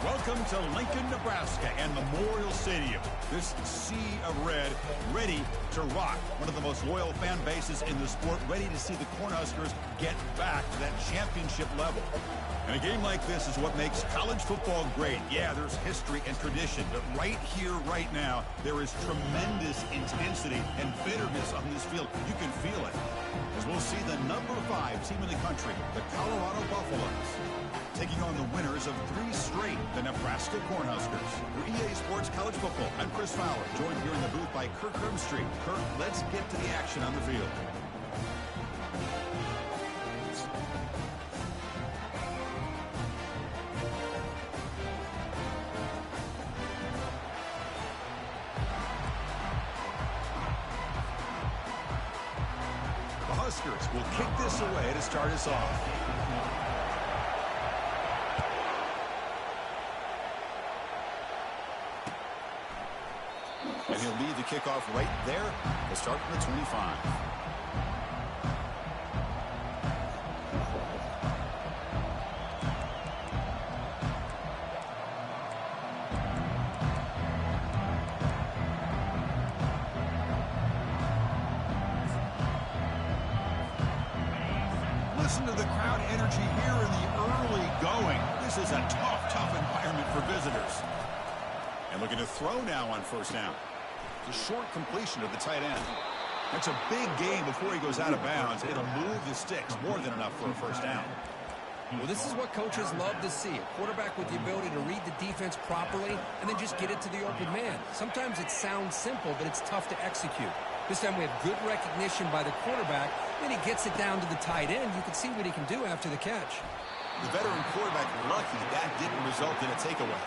Welcome to Lincoln, Nebraska and Memorial Stadium. This sea of red, ready to rock. One of the most loyal fan bases in the sport, ready to see the Cornhuskers get back to that championship level. And a game like this is what makes college football great. Yeah, there's history and tradition, but right here, right now, there is tremendous intensity and bitterness on this field. You can feel it. As we'll see the number 5 team in the country, the Colorado Buffaloes, taking on the winners of 3 straight, the Nebraska Cornhuskers. For EA Sports College Football, I'm Chris Fowler, joined here in the booth by Kirk Herbstreit. Kirk, let's get to the action on the field. The Huskers will kick this away to start us off. And he'll lead the kickoff right there. We'll start from the 25. Listen to the crowd energy here in the early going. This is a tough environment for visitors. And looking to throw now on first down. A short completion to the tight end. That's a big gain before he goes out of bounds. It'll move the sticks, more than enough for a first down. Well, this is what coaches love to see. A quarterback with the ability to read the defense properly and then just get it to the open man. Sometimes it sounds simple, but it's tough to execute. This time we have good recognition by the quarterback. Then he gets it down to the tight end. You can see what he can do after the catch. The veteran quarterback lucky that didn't result in a takeaway.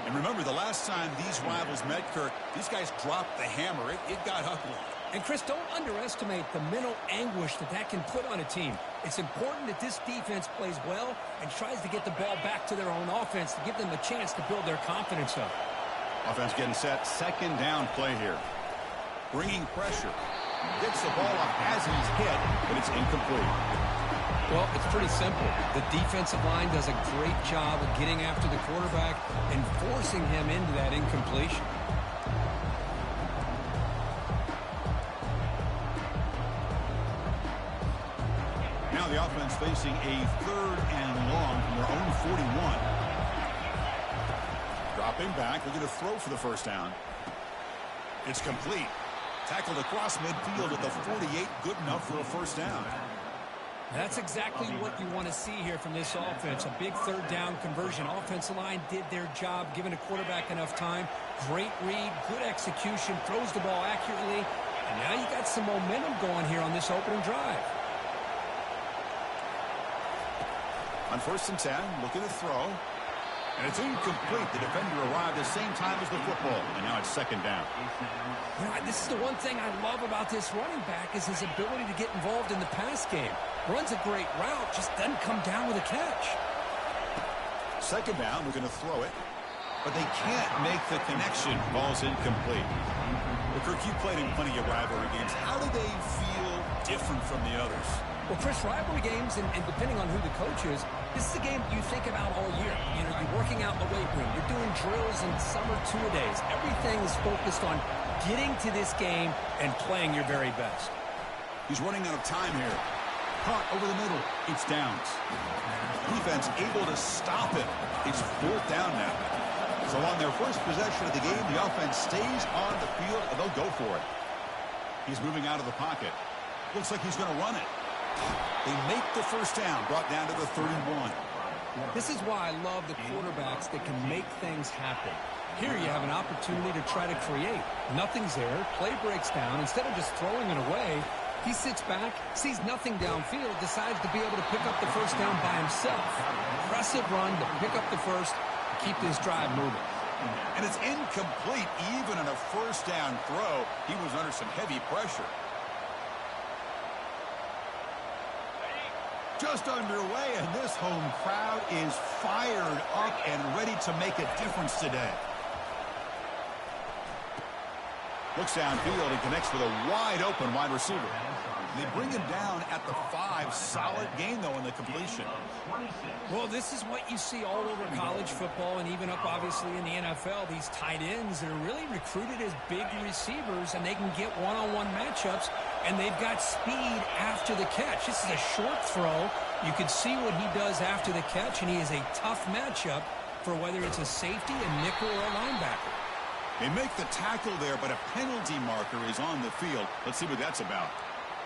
And remember, the last time these rivals met, Kirk, these guys dropped the hammer. It got ugly. And, Chris, don't underestimate the mental anguish that can put on a team. It's important that this defense plays well and tries to get the ball back to their own offense to give them a chance to build their confidence up. Offense getting set. Second down play here. Bringing pressure. Gets the ball off as he's hit, but it's incomplete. Well, it's pretty simple. The defensive line does a great job of getting after the quarterback and forcing him into that incompletion. Now the offense facing a 3rd and long from their own 41. Dropping back, looking to throw for the first down. It's complete. Tackled across midfield at the 48, good enough for a first down. That's exactly what you want to see here from this offense. A big 3rd down conversion. Offensive line did their job, giving a quarterback enough time. Great read, good execution, throws the ball accurately. And now you got some momentum going here on this opening drive. On 1st and 10, looking to throw. And it's incomplete. The defender arrived at the same time as the football. And now it's 2nd down. You know, this is the one thing I love about this running back is his ability to get involved in the pass game. Runs a great route, just doesn't come down with a catch. 2nd down, we're going to throw it. But they can't make the connection. Ball's incomplete. Well, Kirk, you played in plenty of rivalry games. How do they feel different from the others? Well, Chris, rivalry games, and depending on who the coach is, this is a game you think about all year. You know, you're working out in the weight room. You're doing drills and summer two-a-days. Everything is focused on getting to this game and playing your very best. He's running out of time here. Caught over the middle. It's downs. Defense able to stop it. It's 4th down now. So on their first possession of the game, the offense stays on the field, and they'll go for it. He's moving out of the pocket. Looks like he's going to run it. They make the first down, brought down to the 31. This is why I love the quarterbacks that can make things happen. Here you have an opportunity to try to create. Nothing's there. Play breaks down. Instead of just throwing it away, he sits back, sees nothing downfield, decides to be able to pick up the first down by himself. Impressive run to pick up the first, keep this drive moving. And it's incomplete. Even on a first down throw, he was under some heavy pressure. Just underway, and this home crowd is fired up and ready to make a difference today. Looks downfield and connects with a wide-open wide receiver. They bring him down at the 5. Solid gain, though, in the completion. Well, this is what you see all over college football and even up, obviously, in the NFL. These tight ends that are really recruited as big receivers, and they can get one-on-one matchups, and they've got speed after the catch. This is a short throw. You can see what he does after the catch, and he is a tough matchup for whether it's a safety, a nickel, or a linebacker. They make the tackle there, but a penalty marker is on the field. Let's see what that's about.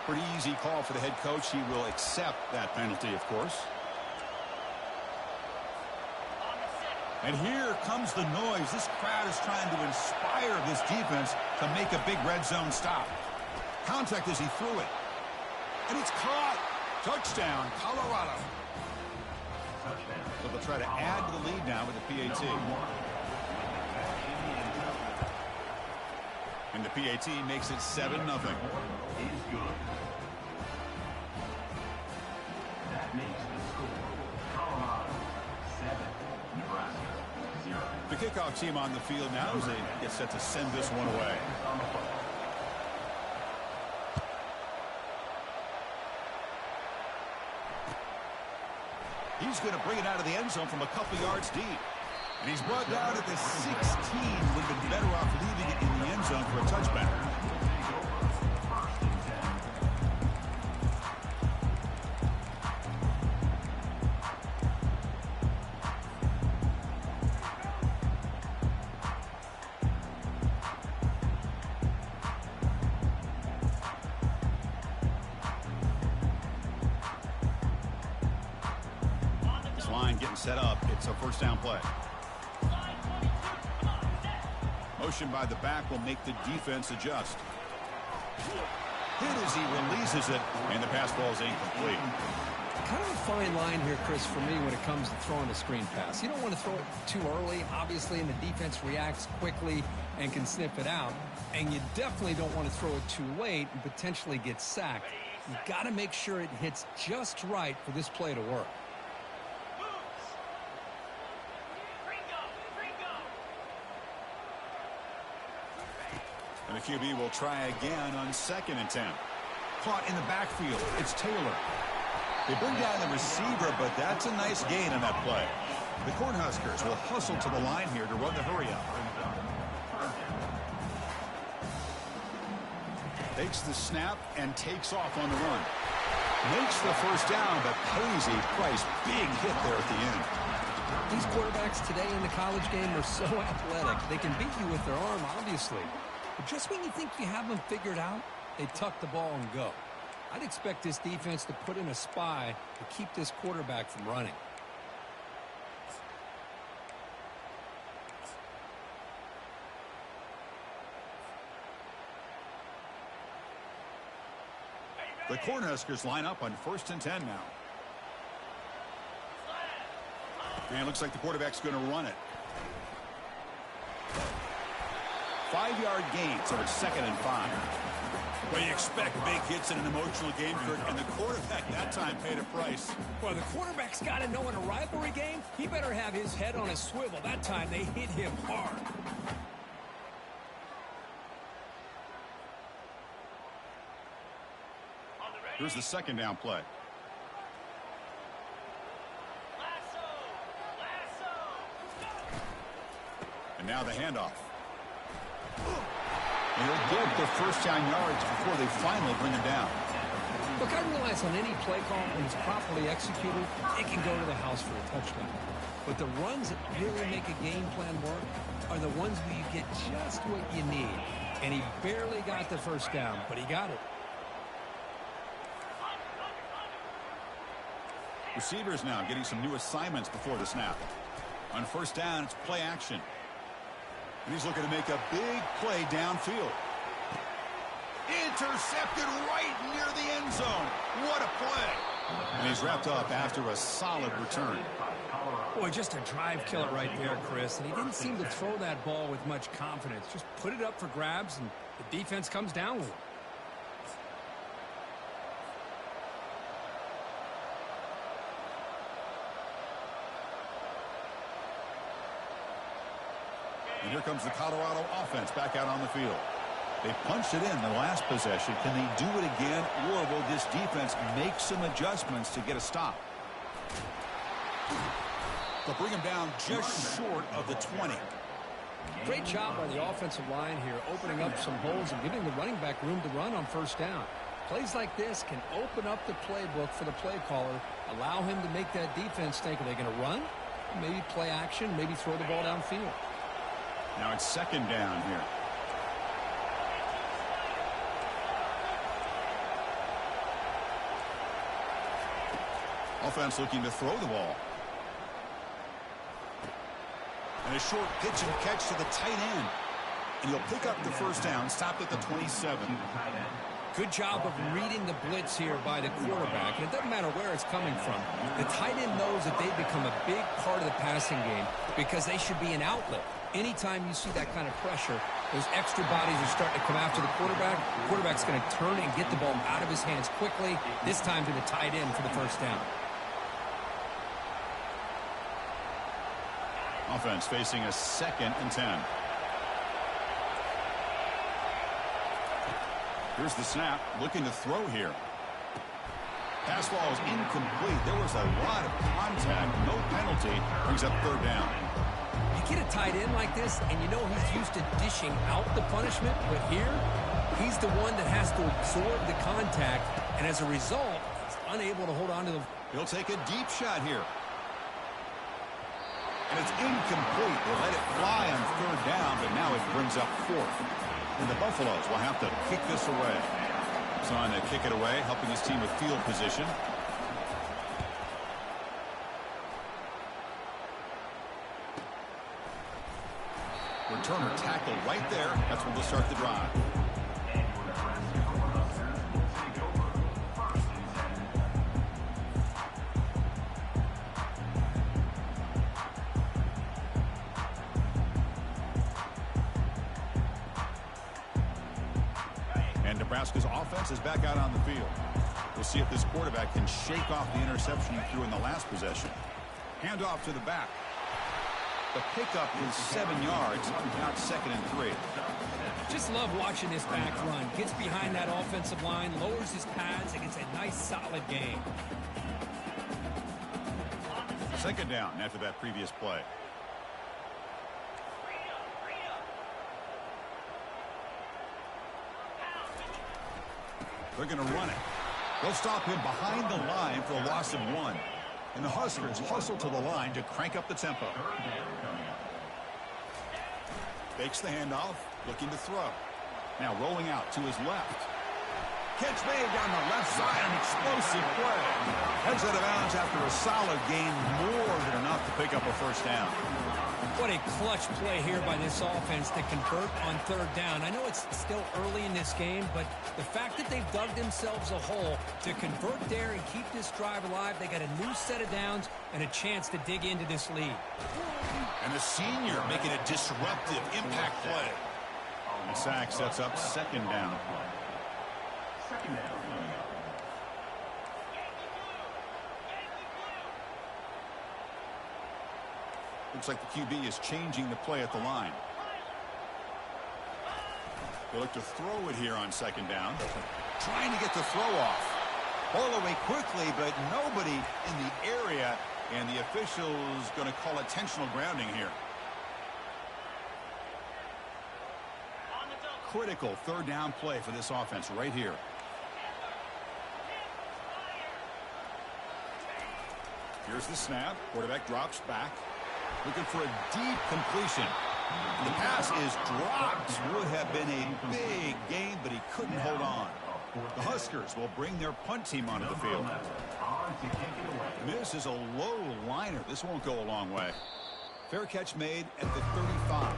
Pretty easy call for the head coach. He will accept that penalty, of course. And here comes the noise. This crowd is trying to inspire this defense to make a big red zone stop. Contact as he threw it. And it's caught. Touchdown, Colorado. So they'll try to add to the lead now with the PAT. And the PAT makes it 7-0. The kickoff team on the field now as they get set to send this one away. He's going to bring it out of the end zone from a couple yards deep. And he's brought down at the 16. Would have been better off leaving it in the end zone for a touchback. This line getting set up. It's a first down play. Motion by the back will make the defense adjust. Hit as he releases it, and the pass ball is incomplete. Kind of a fine line here, Chris, for me when it comes to throwing a screen pass. You don't want to throw it too early, obviously, and the defense reacts quickly and can sniff it out. And you definitely don't want to throw it too late and potentially get sacked. You've got to make sure it hits just right for this play to work. And the QB will try again on 2nd and 10. Caught in the backfield. It's Taylor. They bring down the receiver, but that's a nice gain on that play. The Cornhuskers will hustle to the line here to run the hurry-up. Takes the snap and takes off on the run. Makes the first down, but pays a price. Big hit there at the end. These quarterbacks today in the college game are so athletic. They can beat you with their arm, obviously. But just when you think you have them figured out, they tuck the ball and go. I'd expect this defense to put in a spy to keep this quarterback from running. The Cornhuskers line up on 1st and 10 now. And it looks like the quarterback's going to run it. 5-yard gain, so it's 2nd and 5. Well, you expect big hits in an emotional game, Kirk, and the quarterback that time paid a price. Well, the quarterback's got to know in a rivalry game, he better have his head on a swivel. That time they hit him hard. Here's the 2nd down play. And now the handoff. And he'll get the first down yards before they finally bring him down. Look, I realize on any play call, when it's properly executed, it can go to the house for a touchdown. But the runs that really make a game plan work are the ones where you get just what you need. And he barely got the first down, but he got it. Receivers now getting some new assignments before the snap. On 1st down, it's play action. And he's looking to make a big play downfield. Intercepted right near the end zone. What a play. And he's wrapped up after a solid return. Boy, just a drive killer right there, Chris. And he didn't seem to throw that ball with much confidence. Just put it up for grabs, and the defense comes down with it. And here comes the Colorado offense back out on the field. They punched it in the last possession. Can they do it again, or will this defense make some adjustments to get a stop? They'll bring him down just short of the 20. Great job by the offensive line here, opening up some holes and giving the running back room to run on first down. Plays like this can open up the playbook for the play caller, allow him to make that defense think, are they going to run? Maybe play action, maybe throw the ball downfield. Now it's second down here. Offense looking to throw the ball. And a short pitch and catch to the tight end. And he'll pick up the first down, stopped at the 27. Good job of reading the blitz here by the quarterback. And it doesn't matter where it's coming from. The tight end knows that they've become a big part of the passing game because they should be an outlet. Anytime you see that kind of pressure, those extra bodies are starting to come after the quarterback. The quarterback's going to turn and get the ball out of his hands quickly, this time to the tight end for the first down. Offense facing a 2nd and 10. Here's the snap, looking to throw here. Pass ball is incomplete. There was a lot of contact, no penalty. Brings up third down. You get a tight end like this, and you know he's used to dishing out the punishment, but here, he's the one that has to absorb the contact, and as a result, he's unable to hold on to the... He'll take a deep shot here. And it's incomplete. They let it fly on third down, but now it brings up 4th. And the Buffaloes will have to kick this away. So on to kick it away, helping his team with field position. Returner tackled right there. That's when they'll start the drive. Nebraska's offense is back out on the field. We'll see if this quarterback can shake off the interception he threw in the last possession. Handoff to the back. The pickup is 7 yards, now 2nd and 3. Just love watching this back run. Gets behind that offensive line, lowers his pads, and gets a nice solid gain. 2nd down after that previous play. They're going to run it. They'll stop him behind the line for a loss of 1. And the Huskers hustle to the line to crank up the tempo. Fakes the handoff, looking to throw. Now rolling out to his left. Catch made down the left side, an explosive play. Heads out of bounds after a solid gain, more than enough to pick up a first down. What a clutch play here by this offense to convert on third down. I know it's still early in this game, but the fact that they've dug themselves a hole to convert there and keep this drive alive, they got a new set of downs and a chance to dig into this lead. And the senior making a disruptive impact play. The sack sets up 2nd down. Looks like the QB is changing the play at the line. They look to throw it here on 2nd down. Trying to get the throw off. Ball away quickly, but nobody in the area, and the official's going to call intentional grounding here. Critical 3rd down play for this offense right here. Here's the snap. Quarterback drops back. Looking for a deep completion. The pass is dropped. Would have been a big gain, but he couldn't hold on. The Huskers will bring their punt team onto the field. This is a low liner. This won't go a long way. Fair catch made at the 35.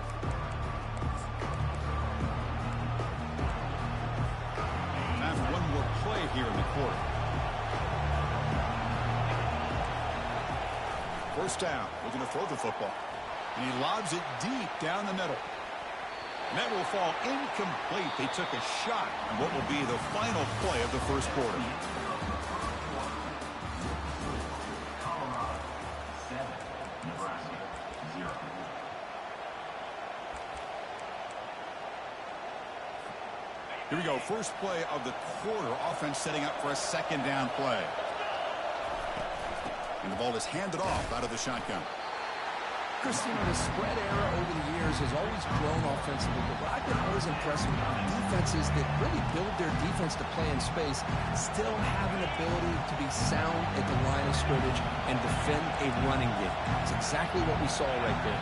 Time for one more play here in the quarter. First down, looking to throw the football. And he lobs it deep down the middle. And that will fall incomplete. They took a shot on what will be the final play of the first quarter. Colorado 7, Nebraska 0. Here we go. First play of the quarter. Offense setting up for a second down play. And the ball is handed off out of the shotgun. Christian, the spread era over the years has always grown offensively, but what I've been always impressed with defenses that really build their defense to play in space still have an ability to be sound at the line of scrimmage and defend a running game. It's exactly what we saw right there.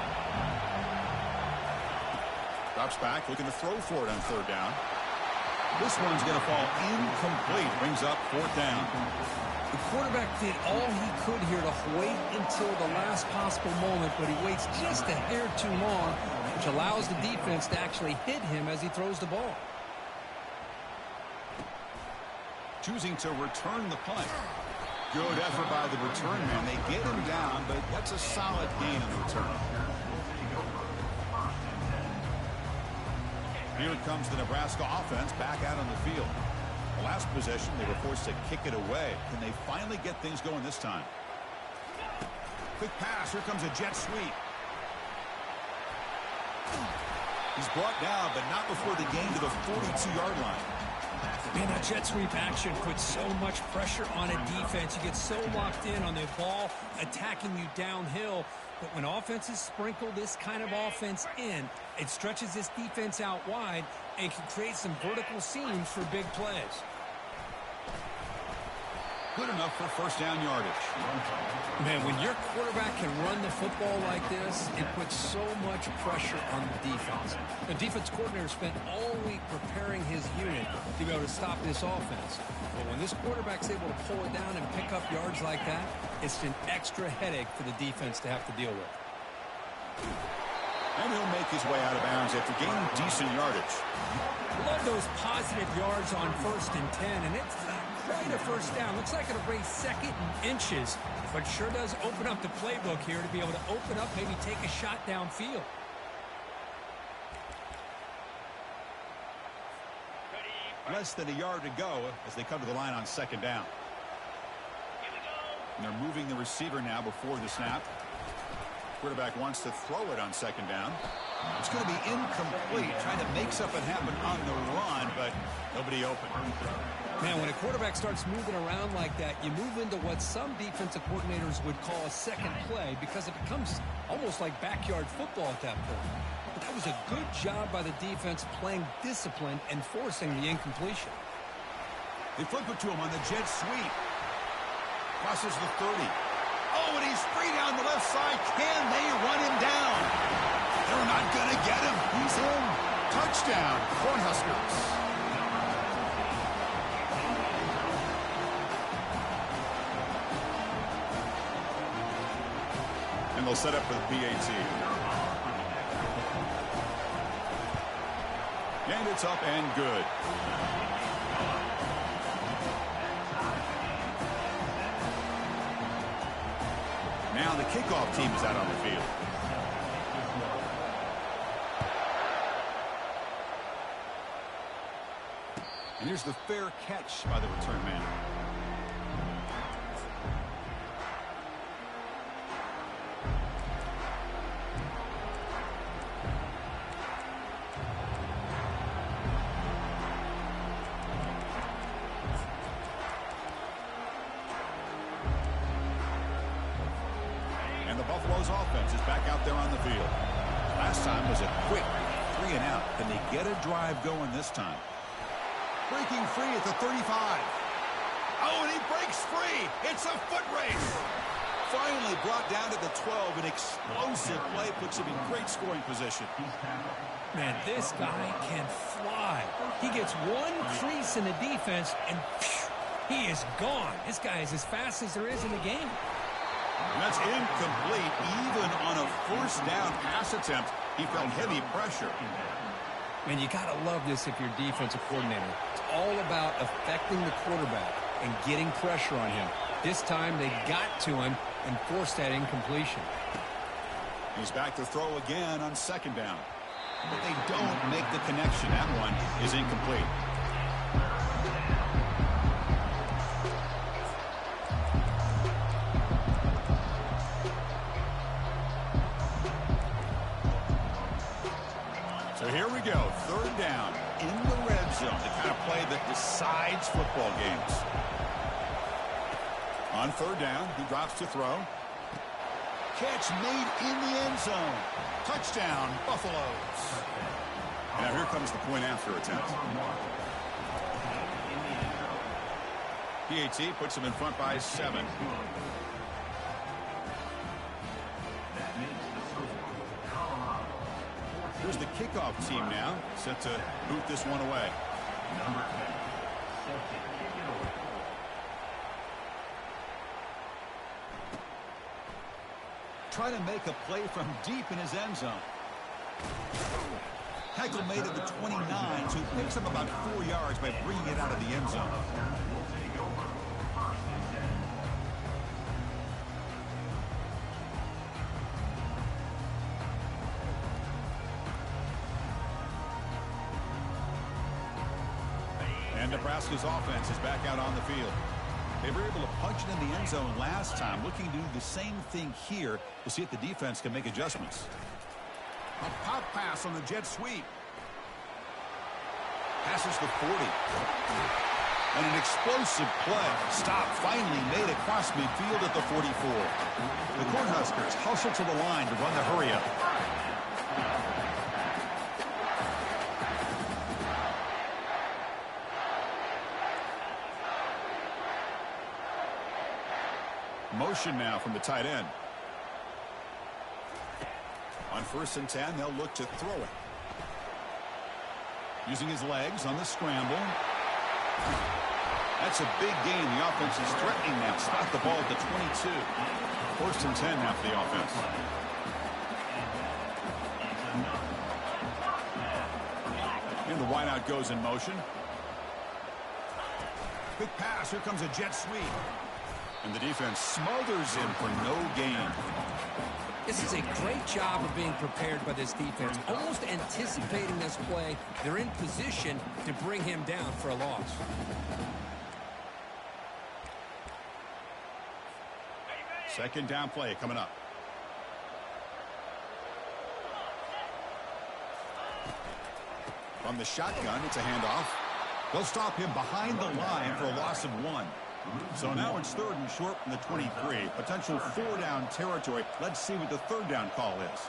Drops back, looking to throw for it on third down. This one's going to fall incomplete. Brings up fourth down. The quarterback did all he could here to wait until the last possible moment, but he waits just a hair too long, which allows the defense to actually hit him as he throws the ball. Choosing to return the punt. Good effort by the return man. They get him down, but that's a solid gain on the return. Here comes the Nebraska offense back out on the field. The last possession, they were forced to kick it away. Can they finally get things going this time? Quick pass. Here comes a jet sweep. He's brought down, but not before the gain to the 42-yard line. Man, that jet sweep action puts so much pressure on a defense. You get so locked in on the ball attacking you downhill. But when offenses sprinkle this kind of offense in, it stretches this defense out wide and can create some vertical seams for big plays. Good enough for first down yardage. Man, when your quarterback can run the football like this, it puts so much pressure on the defense. The defense coordinator spent all week preparing his unit to be able to stop this offense. But when this quarterback's able to pull it down and pick up yards like that, it's an extra headache for the defense to have to deal with. And he'll make his way out of bounds after gaining decent yardage. Love those positive yards on 1st and 10, and it's not quite a first down. Looks like it'll bring second and inches, but sure does open up the playbook here to be able to open up, maybe take a shot downfield. Less than a yard to go as they come to the line on second down. And they're moving the receiver now before the snap. Quarterback wants to throw it on second down. It's going to be incomplete, trying to make something happen on the run, but nobody open. Man, when a quarterback starts moving around like that, you move into what some defensive coordinators would call a second play because it becomes almost like backyard football at that point. But that was a good job by the defense playing discipline and forcing the incompletion. They flip it to him on the jet sweep. Crosses the 30. Oh, and he's free down the left side. Can they run him down? They're not going to get him. He's in. Touchdown, Cornhuskers. And they'll set up for the PAT. And it's up and good. Now the kickoff team is out on the field. And here's the fair catch by the return man. Buffalo's offense is back out there on the field. Last time was a quick 3 and out. Can they get a drive going this time? Breaking free at the 35. Oh, and he breaks free. It's a foot race. Finally brought down to the 12. An explosive play puts him in great scoring position. Man, this guy can fly. He gets one crease in the defense, and phew, he is gone. This guy is as fast as there is in the game. And that's incomplete. Even on a first down pass attempt, he felt heavy pressure. Man, you got to love this if you're defensive coordinator. It's all about affecting the quarterback and getting pressure on him. This time they got to him and forced that incompletion. He's back to throw again on second down. But they don't make the connection. That one is incomplete. So here we go. Third down in the red zone, the kind of play that decides football games. On third down, he drops to throw. Catch made in the end zone. Touchdown, Buffaloes. Now here comes the point after attempt. PAT puts him in front by 7. Here's the kickoff team now, set to boot this one away. Number 10, set to kick it away. Try to make a play from deep in his end zone. Tackle made at the 29, so he picks up about 4 yards by bringing it out of the end zone. And Nebraska's offense is back out on the field. They were able to punch it in the end zone last time, looking to do the same thing here to see if the defense can make adjustments. A pop pass on the jet sweep. Passes the 40. And an explosive play. Stop finally made across midfield at the 44. The Cornhuskers hustle to the line to run the hurry up. Motion now from the tight end. On 1st and 10, they'll look to throw it. Using his legs on the scramble. That's a big gain. The offense is threatening now. Spot the ball at the 22. 1st and 10 now for the offense. And the wideout goes in motion. Quick pass. Here comes a jet sweep. And the defense smothers him for no gain. This is a great job of being prepared by this defense, almost anticipating this play. They're in position to bring him down for a loss. Second down play coming up. From the shotgun, it's a handoff. They'll stop him behind the line for a loss of 1. So now it's 3rd and short from the 23. Potential 4-down territory. Let's see what the 3rd down call is.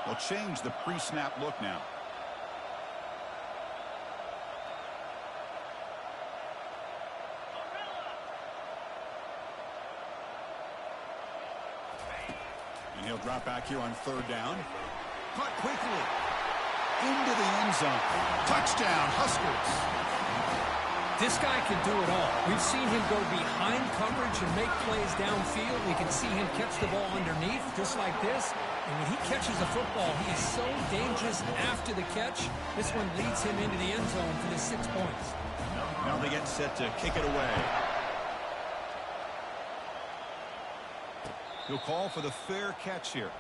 They'll change the pre-snap look now. And he'll drop back here on 3rd down. Cut quickly. Into the end zone. Touchdown, Huskers. This guy can do it all. We've seen him go behind coverage and make plays downfield. We can see him catch the ball underneath just like this. And when he catches a football, he is so dangerous after the catch. This one leads him into the end zone for the 6 points. Now they get set to kick it away. He'll call for the fair catch here.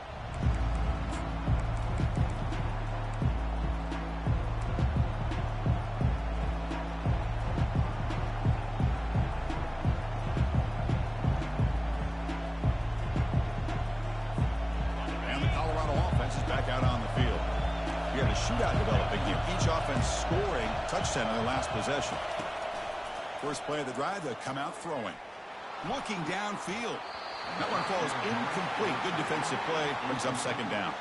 Shootout developing here. Each offense scoring touchdown in their last possession. First play of the drive, they'll come out throwing. Looking downfield. That one falls incomplete. Good defensive play. Brings up 2nd down.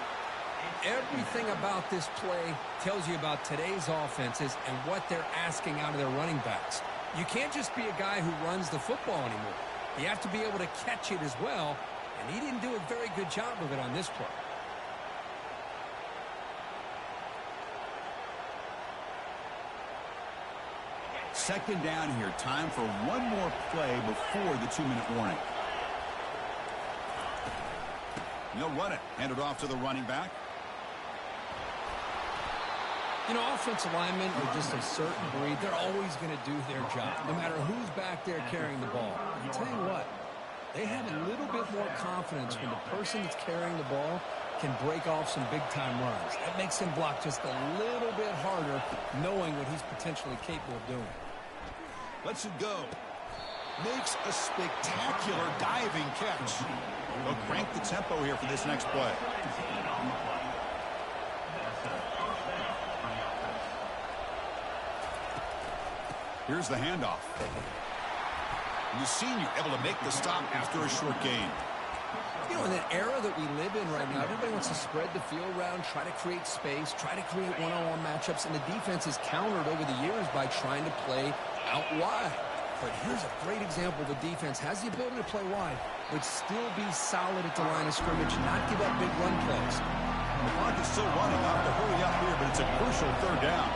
Everything about this play tells you about today's offenses and what they're asking out of their running backs. You can't just be a guy who runs the football anymore. You have to be able to catch it as well, and he didn't do a very good job of it on this play. Second down here. Time for one more play before the 2-minute warning. And they'll run it. Hand it off to the running back. You know, offensive linemen are just a certain breed. They're always going to do their job, no matter who's back there carrying the ball. I'll tell you what, they have a little bit more confidence when the person that's carrying the ball can break off some big-time runs. That makes him block just a little bit harder, knowing what he's potentially capable of doing. Lets it go. Makes a spectacular diving catch. They'll crank the tempo here for this next play. Here's the handoff. And the senior able to make the stop after a short gain. You know, in the era that we live in right now, everybody wants to spread the field around, try to create space, try to create one-on-one matchups, and the defense is countered over the years by trying to play out wide. But here's a great example. The defense has the ability to play wide, but still be solid at the line of scrimmage, not give up big run plays. The clock is still running. Not to hurry up here, but it's a crucial third down.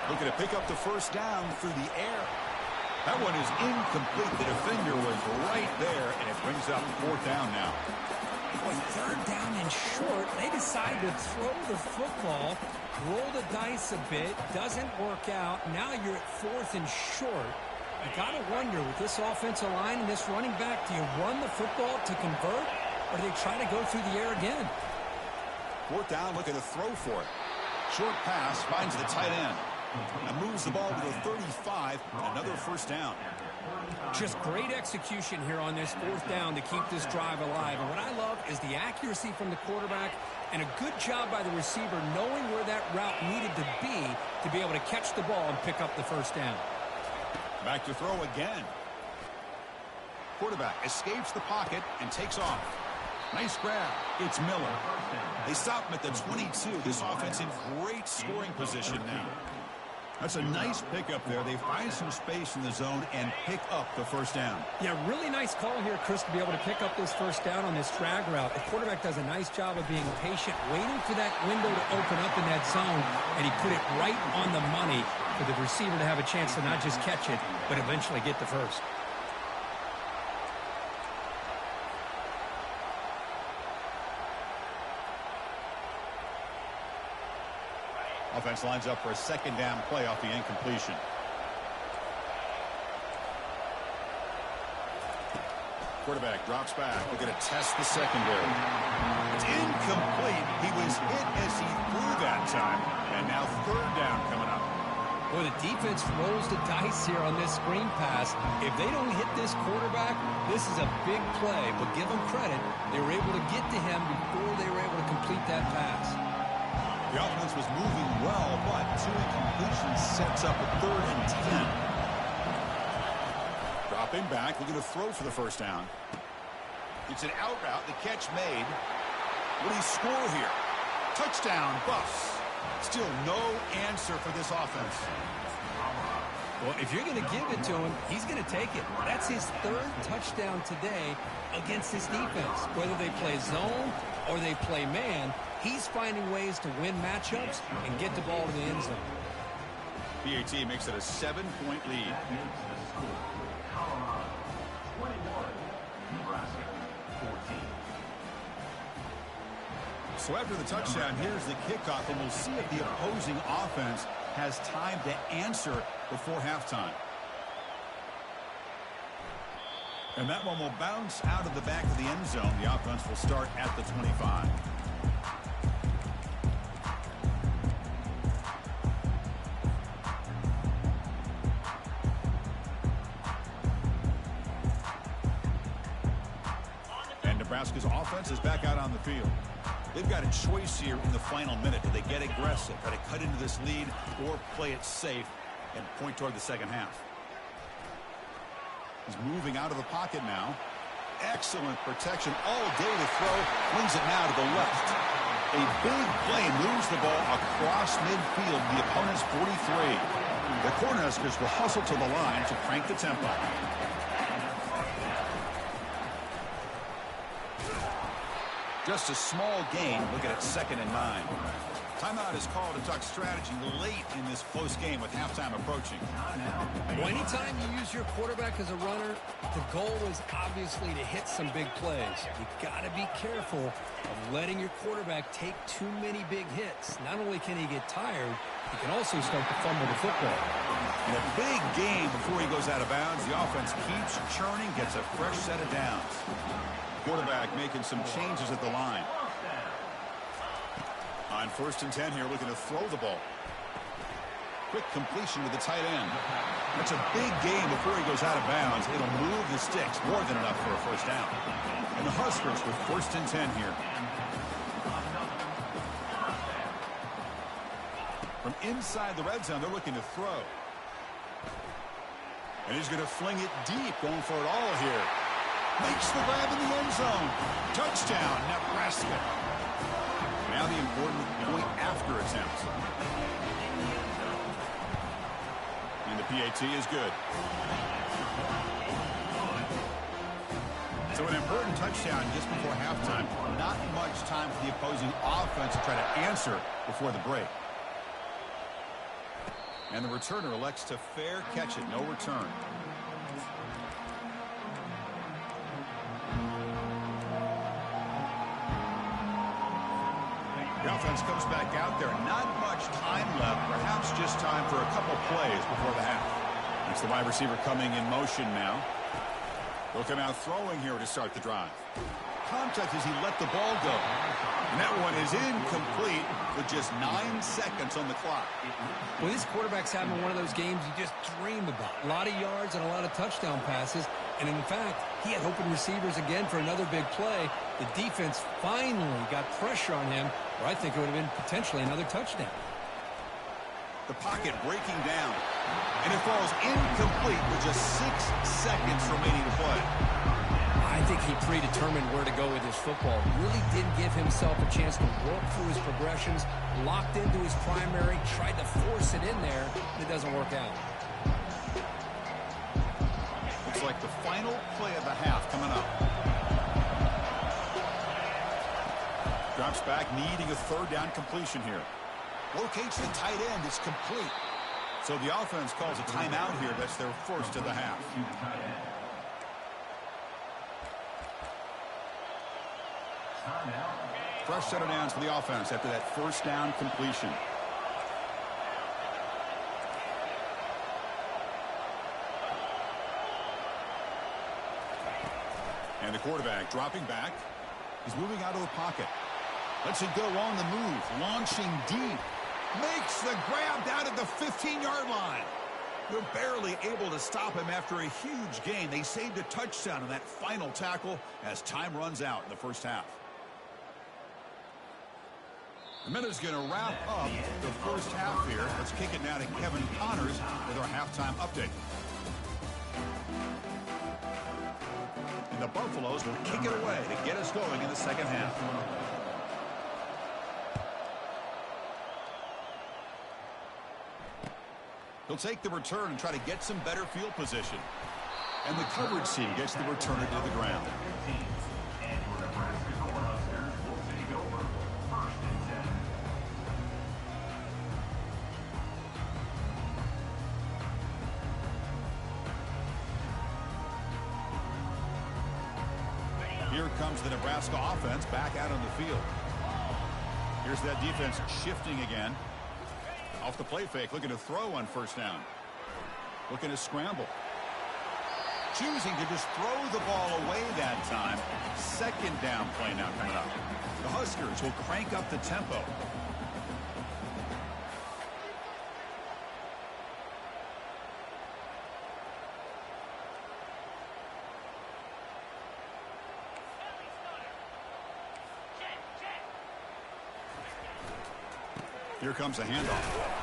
Looking to pick up the first down through the air. That one is incomplete. The defender was right there, and it brings up fourth down now. Boy, third down and short. They decide to throw the football, roll the dice a bit, doesn't work out. Now you're at fourth and short. You got to wonder, with this offensive line and this running back, do you run the football to convert, or do they try to go through the air again? Fourth down, looking to throw for it. Short pass, finds the tight end. And moves the ball to the 35, and another first down. Just great execution here on this fourth down to keep this drive alive. And what I love is the accuracy from the quarterback and a good job by the receiver knowing where that route needed to be able to catch the ball and pick up the first down. Back to throw again. Quarterback escapes the pocket and takes off. Nice grab. It's Miller. They stop him at the 22. This offense in great scoring position now. That's a nice pickup there. They find some space in the zone and pick up the first down. Yeah, really nice call here, Chris, to be able to pick up this first down on this drag route. The quarterback does a nice job of being patient, waiting for that window to open up in that zone, and he put it right on the money for the receiver to have a chance to not just catch it, but eventually get the first. Offense lines up for a second down play off the incompletion. Quarterback drops back. We're going to test the secondary. It's incomplete. He was hit as he threw that time. And now third down coming up. Well, the defense rolls the dice here on this screen pass. If they don't hit this quarterback, this is a big play. But give them credit. They were able to get to him before they were able to complete that pass. The offense was moving well, but two incompletions sets up a 3rd and 10. Dropping back, looking to throw for the first down. It's an out route, the catch made. Will he score here? Touchdown, Buffs. Still no answer for this offense. Well, if you're going to give it to him, he's going to take it. That's his 3rd touchdown today against this defense. Whether they play zone or they play man, he's finding ways to win matchups and get the ball to the end zone. PAT makes it a 7-point lead. Colorado 21, Nebraska 14. So after the touchdown, here's the kickoff, and we'll see if the opposing offense has time to answer before halftime. And that one will bounce out of the back of the end zone. The offense will start at the 25. And Nebraska's offense is back out on the field. They've got a choice here in the final minute. Do they get aggressive, try to cut into this lead, or play it safe and point toward the second half? He's moving out of the pocket now. Excellent protection all day to throw. Wings it now to the left. A big play moves the ball across midfield, the opponent's 43. The Cornhuskers will hustle to the line to crank the tempo. Just a small gain. Look at it, 2nd and 9. Timeout is called to talk strategy late in this close game with halftime approaching. Well, anytime you use your quarterback as a runner, the goal is obviously to hit some big plays. You got to be careful of letting your quarterback take too many big hits. Not only can he get tired, he can also start to fumble the football. In a big game before he goes out of bounds, the offense keeps churning, gets a fresh set of downs. Quarterback making some changes at the line. On 1st and 10 here, looking to throw the ball. Quick completion to the tight end. That's a big game before he goes out of bounds. It'll move the sticks, more than enough for a first down. And the Huskers with 1st and 10 here. From inside the red zone, they're looking to throw. And he's going to fling it deep, going for it all here. Makes the grab in the end zone. Touchdown, Nebraska. Now the important point after attempt. And the PAT is good. So an important touchdown just before halftime. Not much time for the opposing offense to try to answer before the break. And the returner elects to fair catch it. No return. The offense comes back out there. Not much time left. Perhaps just time for a couple plays before the half. It's the wide receiver coming in motion now. He'll come out throwing here to start the drive. Contact as he let the ball go. And that one is incomplete with just 9 seconds on the clock. Well, this quarterback's having one of those games you just dream about. A lot of yards and a lot of touchdown passes. And in fact, he had open receivers again for another big play. The defense finally got pressure on him, or I think it would have been potentially another touchdown. The pocket breaking down. And it falls incomplete with just 6 seconds remaining to play. I think he predetermined where to go with his football. Really didn't give himself a chance to work through his progressions. Locked into his primary, tried to force it in there. It doesn't work out. Looks like the final play of the half coming up. Drops back, needing a third down completion here. Locates the tight end. It's complete. So the offense calls a timeout here. That's their first of the half. Fresh set of downs for the offense after that first down completion. And the quarterback dropping back. He's moving out of the pocket. Lets it go on the move. Launching deep. Makes the grab down at the 15-yard line. They're barely able to stop him after a huge gain. They saved a touchdown on that final tackle as time runs out in the first half. The minute's going to wrap up the first half here. Let's kick it now to Kevin Connors with our halftime update. And the Buffaloes will kick it away to get us going in the second half. He'll take the return and try to get some better field position. And the coverage team gets the returner to the ground. Here comes the Nebraska offense back out on the field. Here's that defense shifting again. Off the play fake, looking to throw on first down. Looking to scramble. Choosing to just throw the ball away that time. Second down play now coming up. The Huskers will crank up the tempo. Here comes a handoff.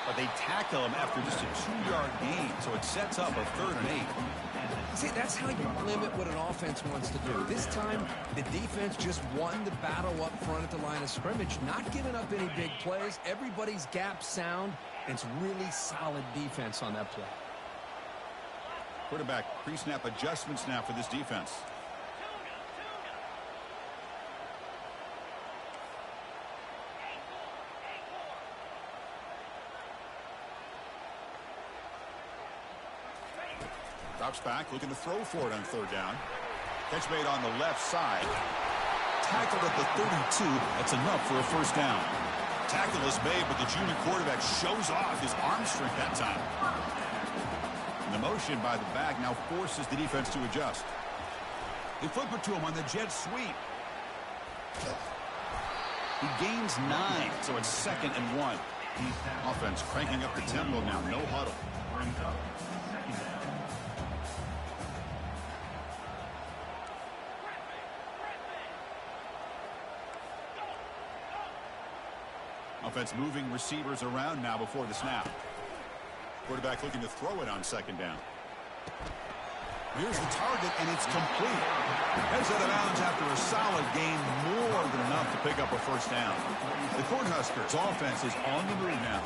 But they tackle him after just a 2-yard gain, so it sets up a 3rd and 8. See, that's how you limit what an offense wants to do. This time, the defense just won the battle up front at the line of scrimmage, not giving up any big plays. Everybody's gap sound, and it's really solid defense on that play. Quarterback pre-snap adjustments now for this defense. Drops back, looking to throw for it on 3rd down. Catch made on the left side. Tackled at the 32. That's enough for a first down. Tackle is made, but the junior quarterback shows off his arm strength that time. And the motion by the back now forces the defense to adjust. They flip it to him on the jet sweep. He gains 9, so it's 2nd and 1. Offense cranking up the tempo now. No huddle. Offense moving receivers around now before the snap. Quarterback looking to throw it on 2nd down. Here's the target, and it's complete. Heads out of bounds after a solid gain, more than enough to pick up a first down. The Cornhuskers offense is on the move now.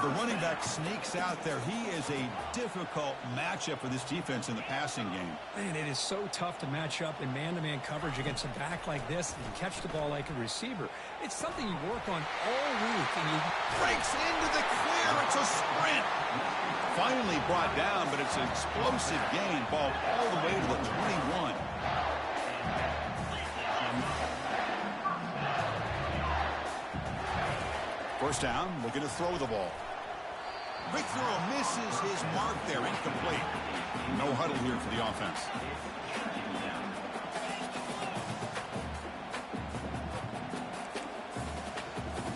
The running back sneaks out there. He is a difficult matchup for this defense in the passing game. Man, it is so tough to match up in man-to-man coverage against a back like this and catch the ball like a receiver. It's something you work on all week. And he breaks into the clear. It's a sprint. Finally brought down, but it's an explosive gain. Ball all the way to the 21. First down, looking to throw the ball. Quick throw, misses his mark there, incomplete. No huddle here for the offense.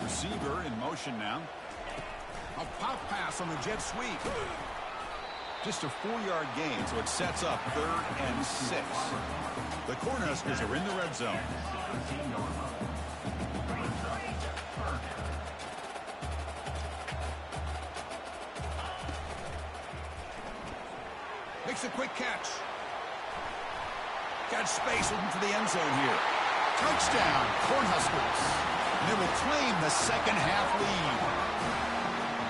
Receiver in motion now. A pop pass on the jet sweep. Just a 4-yard gain, so it sets up 3rd and 6. The Cornhuskers are in the red zone. Makes a quick catch. Got space looking for the end zone here. Touchdown, Cornhuskers. And they will claim the second half lead.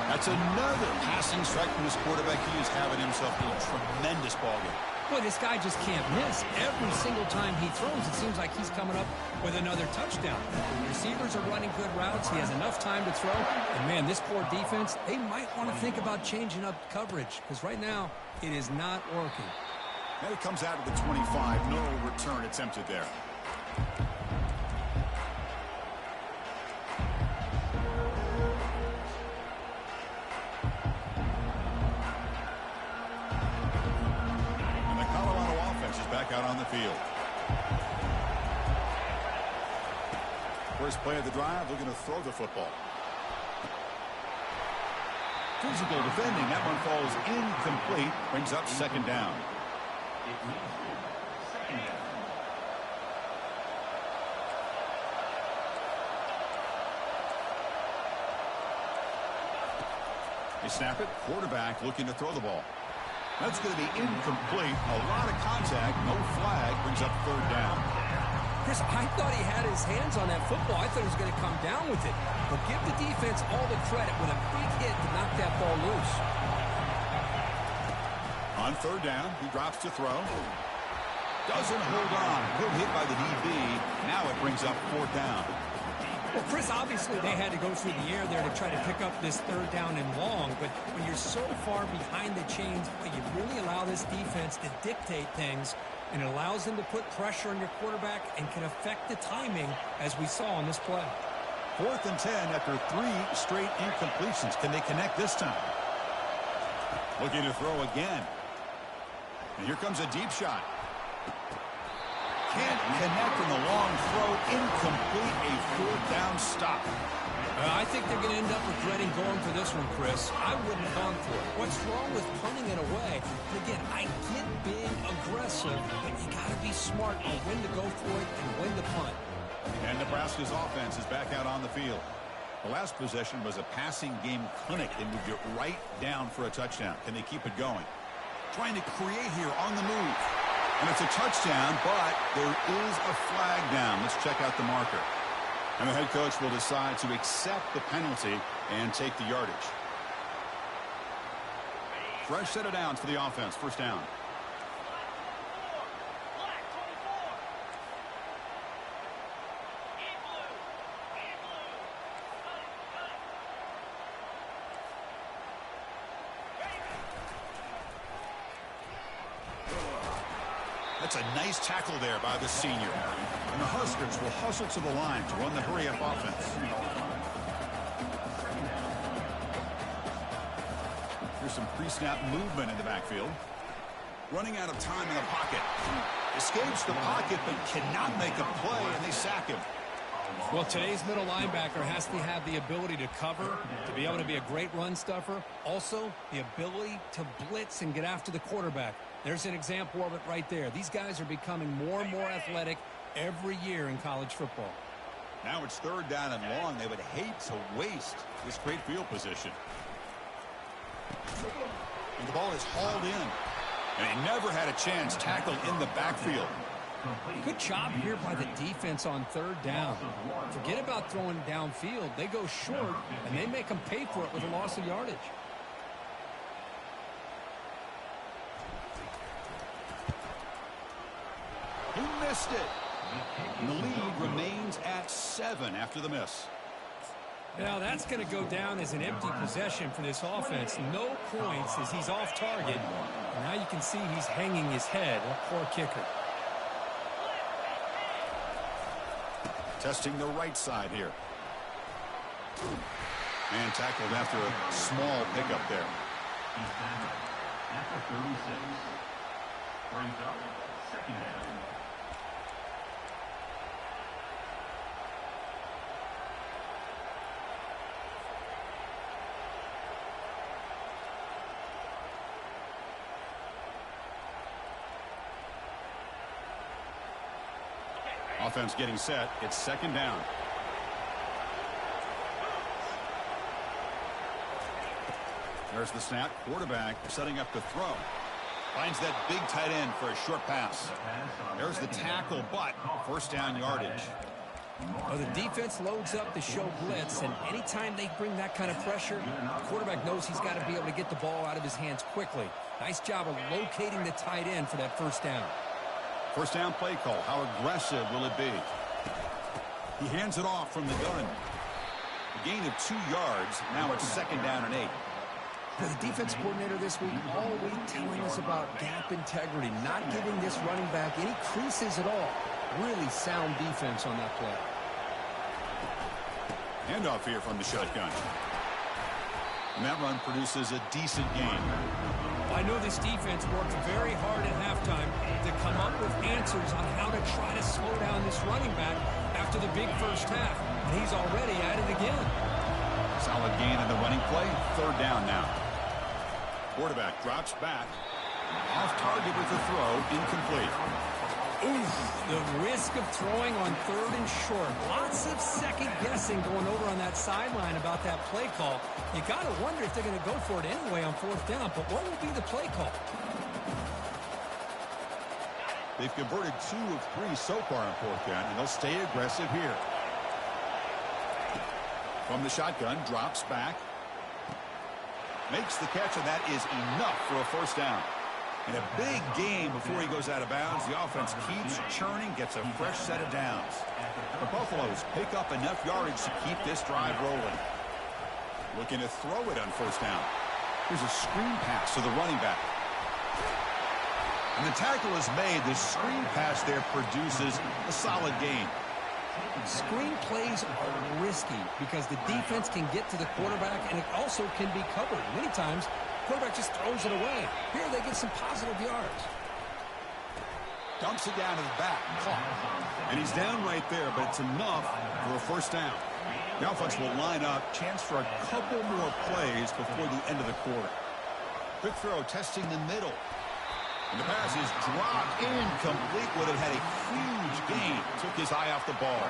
That's another passing strike from his quarterback. He is having himself a tremendous ballgame. Boy, this guy just can't miss. Every single time he throws, it seems like he's coming up with another touchdown. The receivers are running good routes. He has enough time to throw. And, man, this poor defense, they might want to think about changing up coverage because right now it is not working. And it comes out of the 25. No return attempted there. Out on the field. First play of the drive, looking to throw the football. Physical defending. That one falls incomplete. Brings up second down. They snap it. Quarterback looking to throw the ball. That's going to be incomplete. A lot of contact. No flag. Brings up 3rd down. Chris, I thought he had his hands on that football. I thought he was going to come down with it. But give the defense all the credit with a big hit to knock that ball loose. On 3rd down, he drops to throw. Doesn't hold on. Good hit by the DB. Now it brings up 4th down. Well, Chris, obviously they had to go through the air there to try to pick up this 3rd down and long, but when you're so far behind the chains, you really allow this defense to dictate things, and it allows them to put pressure on your quarterback and can affect the timing, as we saw on this play. 4th and 10 after 3 straight incompletions. Can they connect this time? Looking to throw again. And here comes a deep shot. Can't connect in the long throw. Incomplete. A 4th down stop. I think they're going to end up regretting going for this one, Chris. I wouldn't have gone for it. What's wrong with punting it away? And again, I get being aggressive, but you got to be smart on when to go for it and when to punt. And Nebraska's offense is back out on the field. The last possession was a passing game clinic. They moved it right down for a touchdown. Can they keep it going? Trying to create here on the move. And it's a touchdown, but there is a flag down. Let's check out the marker. And the head coach will decide to accept the penalty and take the yardage. Fresh set of downs for the offense. First down. That's a nice tackle there by the senior. And the Huskers will hustle to the line to run the hurry-up offense. Here's some pre-snap movement in the backfield. Running out of time in the pocket. Escapes the pocket but cannot make a play, and they sack him. Well, today's middle linebacker has to have the ability to cover, to be able to be a great run stuffer. Also, the ability to blitz and get after the quarterback. There's an example of it right there. These guys are becoming more and more athletic every year in college football. Now it's 3rd down and long. They would hate to waste this great field position. And the ball is hauled in. And he never had a chance tackled in the backfield. Good job here by the defense on third down. Forget about throwing downfield. They go short, and they make them pay for it with a loss of yardage. He missed it. And the lead remains at 7 after the miss. Now that's going to go down as an empty possession for this offense. No points as he's off target. And now you can see he's hanging his head. A poor kicker. Testing the right side here. And tackled after a small pickup there. He's tackled after 36. Brings up second down. Offense getting set. It's second down. There's the snap. Quarterback setting up the throw. Finds that big tight end for a short pass. There's the tackle, but first down yardage. Well, the defense loads up to show blitz, and anytime they bring that kind of pressure, the quarterback knows he's got to be able to get the ball out of his hands quickly. Nice job of locating the tight end for that first down. First down play call. How aggressive will it be? He hands it off from the gun. A gain of 2 yards. Now it's second down and 8. For the defense coordinator this week, all week telling us about gap integrity, not giving this running back any creases at all. Really sound defense on that play. Handoff here from the shotgun. And that run produces a decent gain. I know this defense worked very hard at halftime to come up with answers on how to try to slow down this running back after the big first half. And he's already at it again. Solid gain in the running play. Third down now. Quarterback drops back. Off target with the throw. Incomplete. Oof, the risk of throwing on third and short. Lots of second guessing going over on that sideline about that play call. You got to wonder if they're going to go for it anyway on fourth down, but what will be the play call? They've converted 2 of 3 so far on fourth down, and they'll stay aggressive here. From the shotgun, drops back. Makes the catch, and that is enough for a first down. In a big game before he goes out of bounds, the offense keeps churning, gets a fresh set of downs. The Buffaloes pick up enough yardage to keep this drive rolling. Looking to throw it on first down. Here's a screen pass to the running back. And the tackle is made. The screen pass there produces a solid gain. Screen plays are risky because the defense can get to the quarterback, and it also can be covered. Many times, the quarterback just throws it away. Here they get some positive yards. Dumps it down to the back. Caught. And he's down right there, but it's enough for a first down. The offense will line up. Chance for a couple more plays before the end of the quarter. Quick throw, testing the middle. And the pass is dropped. Incomplete. Would have had a huge gain. Took his eye off the ball.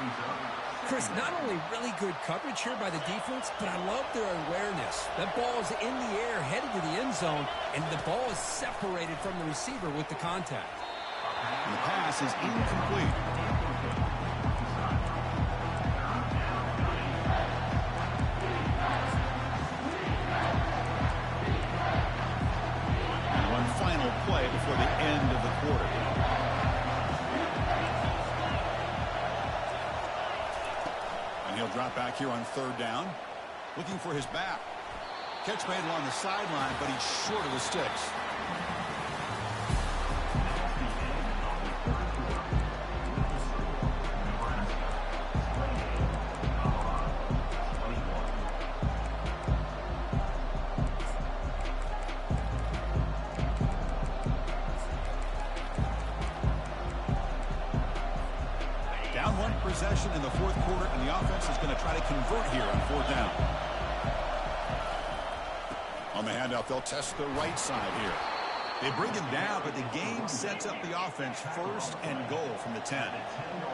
Chris, not only really good coverage here by the defense, but I love their awareness. That ball is in the air, headed to the end zone, and the ball is separated from the receiver with the contact. And the pass is incomplete. And one final play before the end of the quarter. And he'll drop back here on third down, looking for his back. Catch made along the sideline, but he's short of the sticks. Down one possession in the fourth quarter, and the offense is going to try to convert here on fourth down. On the handoff, they'll test the right side here. They bring him down, but the game sets up the offense first and goal from the 10.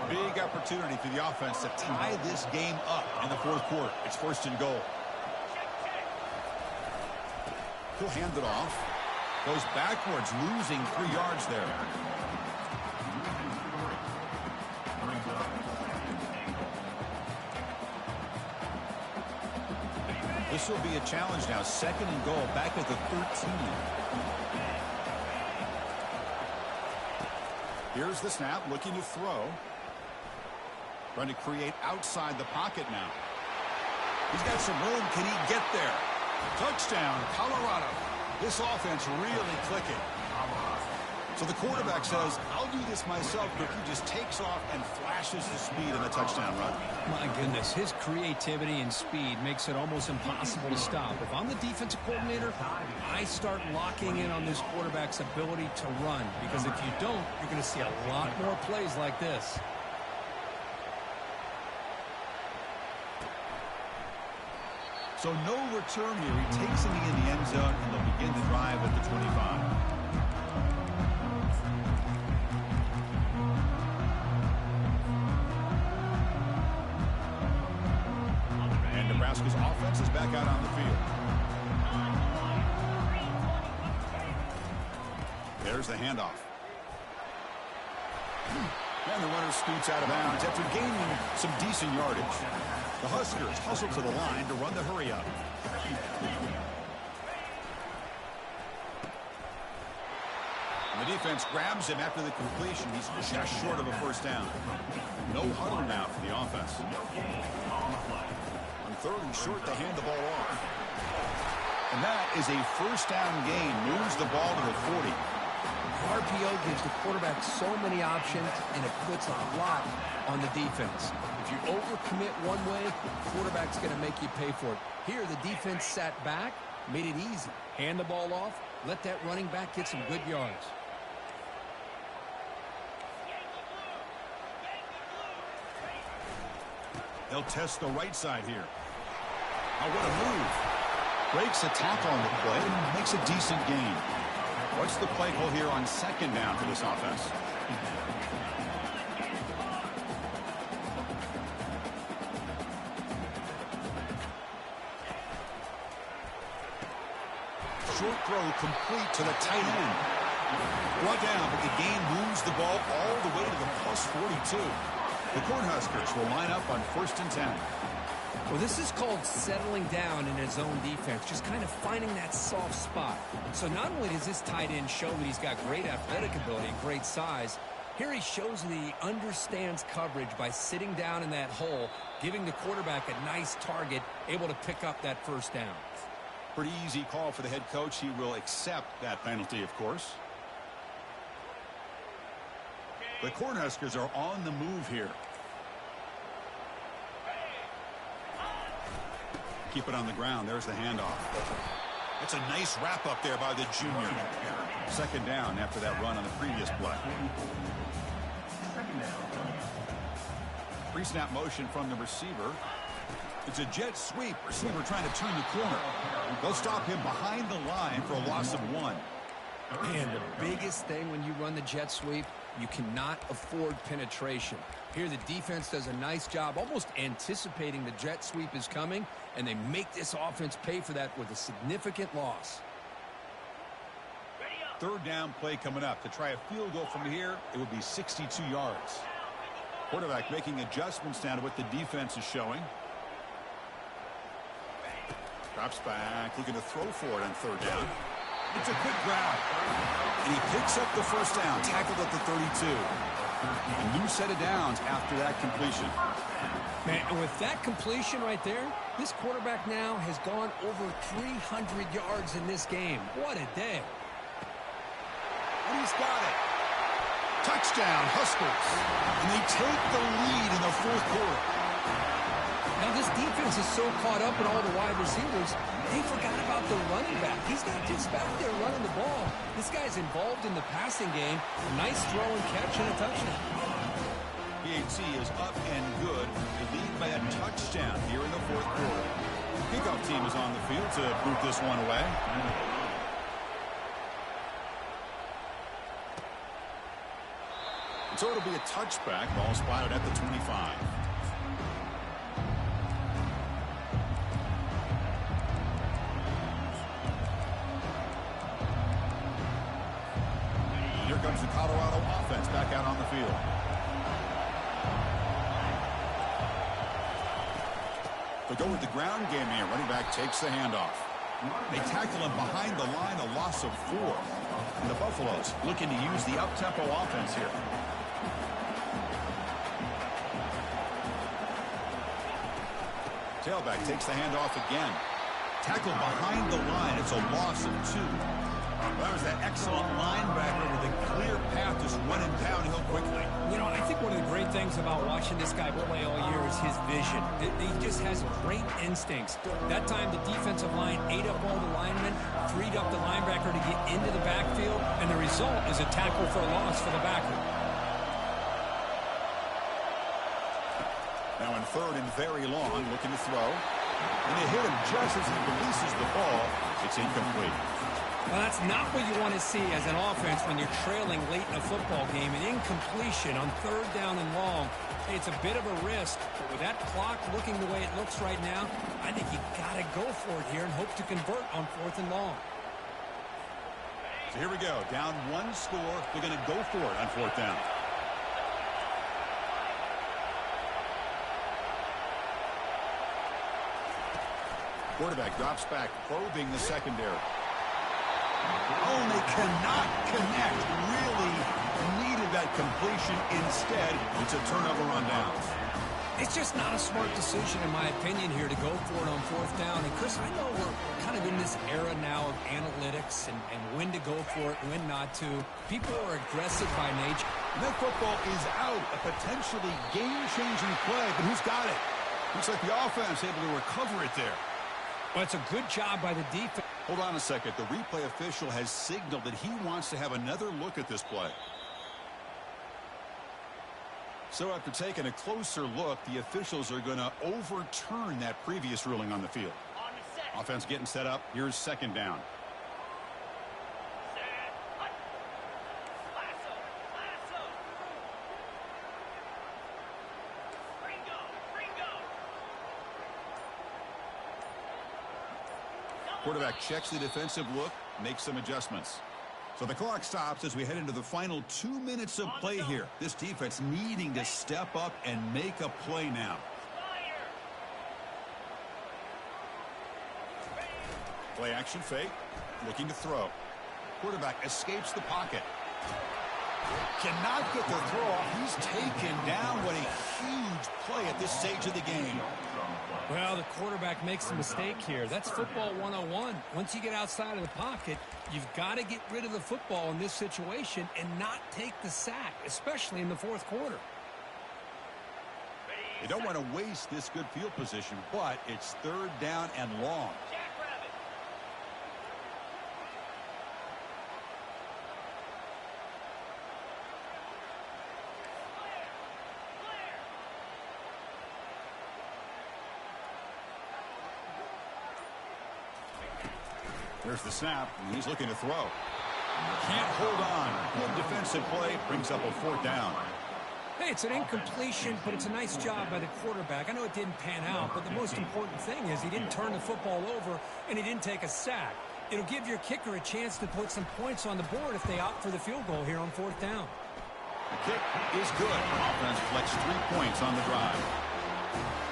Big opportunity for the offense to tie this game up in the fourth quarter. It's first and goal. He'll hand it off. Goes backwards, losing 3 yards there. This will be a challenge now. 2nd and goal, back at the 13. Here's the snap, looking to throw. Trying to create outside the pocket now. He's got some room. Can he get there? Touchdown, Colorado. This offense really clicking. So the quarterback says, I'll do this myself, but he just takes off and flashes the speed in the touchdown run. My goodness, his creativity and speed makes it almost impossible to stop. If I'm the defensive coordinator, I start locking in on this quarterback's ability to run, because if you don't, you're going to see a lot more plays like this. So no return here. He takes it in the end zone, and they'll begin the drive at the 25. Nebraska's offense is back out on the field. There's the handoff. And the runner scoots out of bounds after gaining some decent yardage. The Huskers hustle to the line to run the hurry up. And the defense grabs him after the completion. He's just short of a first down. No huddle now for the offense. 3rd and short, to hand the ball off. And that is a first down gain. Moves the ball to the 40. RPO gives the quarterback so many options, and it puts a lot on the defense. If you overcommit one way, the quarterback's going to make you pay for it. Here, the defense sat back, made it easy. Hand the ball off, let that running back get some good yards. They'll test the right side here. Oh, what a move. Breaks a tackle on the play and makes a decent gain. What's the play call here on 2nd down for this offense? Short throw complete to the tight end. Brought down, but the gain moves the ball all the way to the plus 42. The Cornhuskers will line up on 1st and 10. Well, this is called settling down in his own defense, just kind of finding that soft spot. So not only does this tight end show that he's got great athletic ability and great size, here he shows that he understands coverage by sitting down in that hole, giving the quarterback a nice target, able to pick up that first down. Pretty easy call for the head coach. He will accept that penalty, of course. The Cornhuskers are on the move here. Keep it on the ground. There's the handoff. That's a nice wrap up there by the junior. 2nd down after that run on the previous play. Pre-snap motion from the receiver. It's a jet sweep. Receiver trying to turn the corner. They'll stop him behind the line for a loss of 1. And the biggest thing when you run the jet sweep, you cannot afford penetration. Here the defense does a nice job almost anticipating the jet sweep is coming, and they make this offense pay for that with a significant loss. 3rd down play coming up. To try a field goal from here, it would be 62 yards. Quarterback making adjustments now to what the defense is showing. Drops back, looking to throw for it on 3rd down. It's a quick grab. And he picks up the first down, tackled at the 32. A new set of downs after that completion. Man, and with that completion right there, this quarterback now has gone over 300 yards in this game. What a day. And he's got it. Touchdown, Huskers. And they take the lead in the 4th quarter. Now this defense is so caught up in all the wide receivers, they forgot about the running back. He's not just back there running the ball. This guy's involved in the passing game. Nice throw and catch and a touchdown. PHC is up and good. They lead by a touchdown here in the 4th quarter. The kickoff team is on the field to boot this one away. So it'll be a touchback. Ball spotted at the 25. comes the Colorado offense back out on the field. They go with the ground game here. Running back takes the handoff. They tackle him behind the line, a loss of 4. And the Buffaloes looking to use the up-tempo offense here. Tailback takes the handoff again. Tackled behind the line. It's a loss of 2. That was that excellent linebacker with a clear path just running downhill quickly. You know, I think one of the great things about watching this guy play all year is his vision. He just has great instincts. That time, the defensive line ate up all the linemen, freed up the linebacker to get into the backfield, and the result is a tackle for a loss for the backer. Now in 3rd and very long, looking to throw. And they hit him just as he releases the ball. It's incomplete. Well, that's not what you want to see as an offense when you're trailing late in a football game. An incompletion on 3rd down and long. It's a bit of a risk, but with that clock looking the way it looks right now, I think you got to go for it here and hope to convert on 4th and long. So here we go. Down 1 score. They're going to go for it on 4th down. Quarterback drops back, probing the secondary. Oh, and they cannot connect. Really needed that completion. Instead, it's a turnover on downs. It's just not a smart decision, in my opinion, here to go for it on 4th down. And, Chris, I know we're kind of in this era now of analytics and when to go for it and when not to. People are aggressive by nature. And that football is out. A potentially game-changing play, but who's got it? Looks like the offense able to recover it there. Well, it's a good job by the defense. Hold on a second. The replay official has signaled that he wants to have another look at this play. So after taking a closer look, the officials are going to overturn that previous ruling on the field. Offense getting set up. Here's 2nd down. Quarterback checks the defensive look, makes some adjustments. So the clock stops as we head into the final 2 minutes of play here. This defense needing to step up and make a play now. Play action fake, looking to throw. Quarterback escapes the pocket. Cannot get the throw off. He's taken down. What a huge play at this stage of the game. Well, the quarterback makes a mistake here. That's football 101. Once you get outside of the pocket, you've got to get rid of the football in this situation and not take the sack, especially in the 4th quarter. They don't want to waste this good field position, but it's 3rd down and long. There's the snap, and he's looking to throw. Can't hold on. Good defensive play, brings up a 4th down. Hey, it's an incompletion, but it's a nice job by the quarterback. I know it didn't pan out, but the most important thing is he didn't turn the football over, and he didn't take a sack. It'll give your kicker a chance to put some points on the board if they opt for the field goal here on 4th down. The kick is good. Offense collects 3 points on the drive.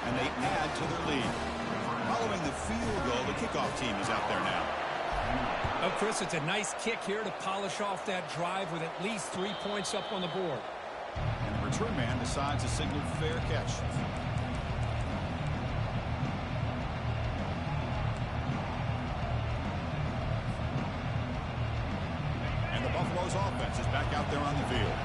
And they add to their lead. Following the field goal, the kickoff team is out there now. Oh, Chris, it's a nice kick here to polish off that drive with at least 3 points up on the board. And the return man decides to signal fair catch. And the Buffalo's offense is back out there on the field.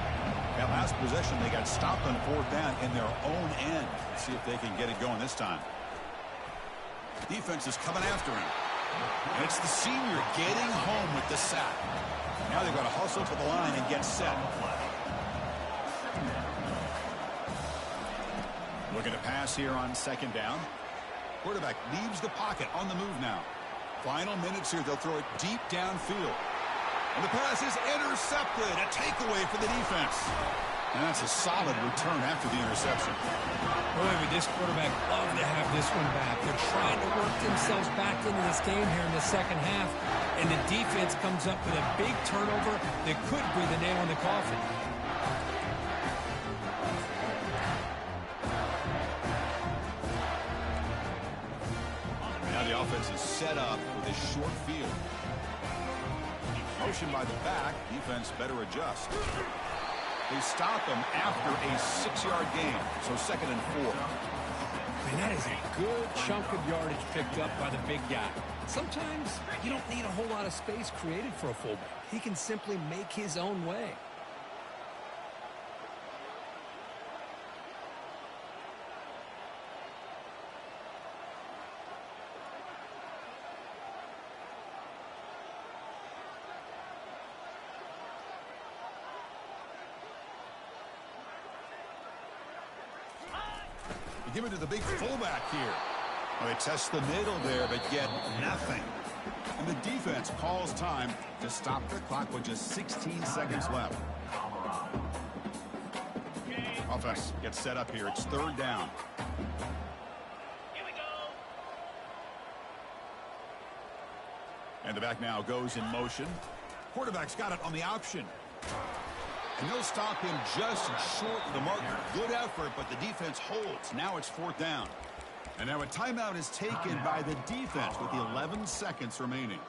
That last possession, they got stopped on 4th down in their own end. Let's see if they can get it going this time. Defense is coming after him. And it's the senior getting home with the sack. Now they've got to hustle to the line and get set. Looking to pass here on 2nd down. Quarterback leaves the pocket on the move now. Final minutes here. They'll throw it deep downfield. And the pass is intercepted. A takeaway for the defense. And that's a solid return after the interception. Boy, would this quarterback love to have this one back. They're trying to work themselves back into this game here in the second half, and the defense comes up with a big turnover that could be the nail in the coffin. Now the offense is set up with a short field. Motion by the back. Defense better adjust. They stop him after a 6-yard gain, so 2nd and 4. And that is a good chunk of yardage picked up by the big guy. Sometimes you don't need a whole lot of space created for a fullback. He can simply make his own way. Give it to the big fullback here. Well, they test the middle there, but get nothing. And the defense calls time to stop the clock with just 16 seconds left. Offense gets set up here. It's 3rd down. Here we go. And the back now goes in motion. Quarterback's got it on the option. And they'll stop him just short of the mark. Good effort, but the defense holds. Now it's 4th down. And now a timeout is taken by the defense with 11 seconds remaining.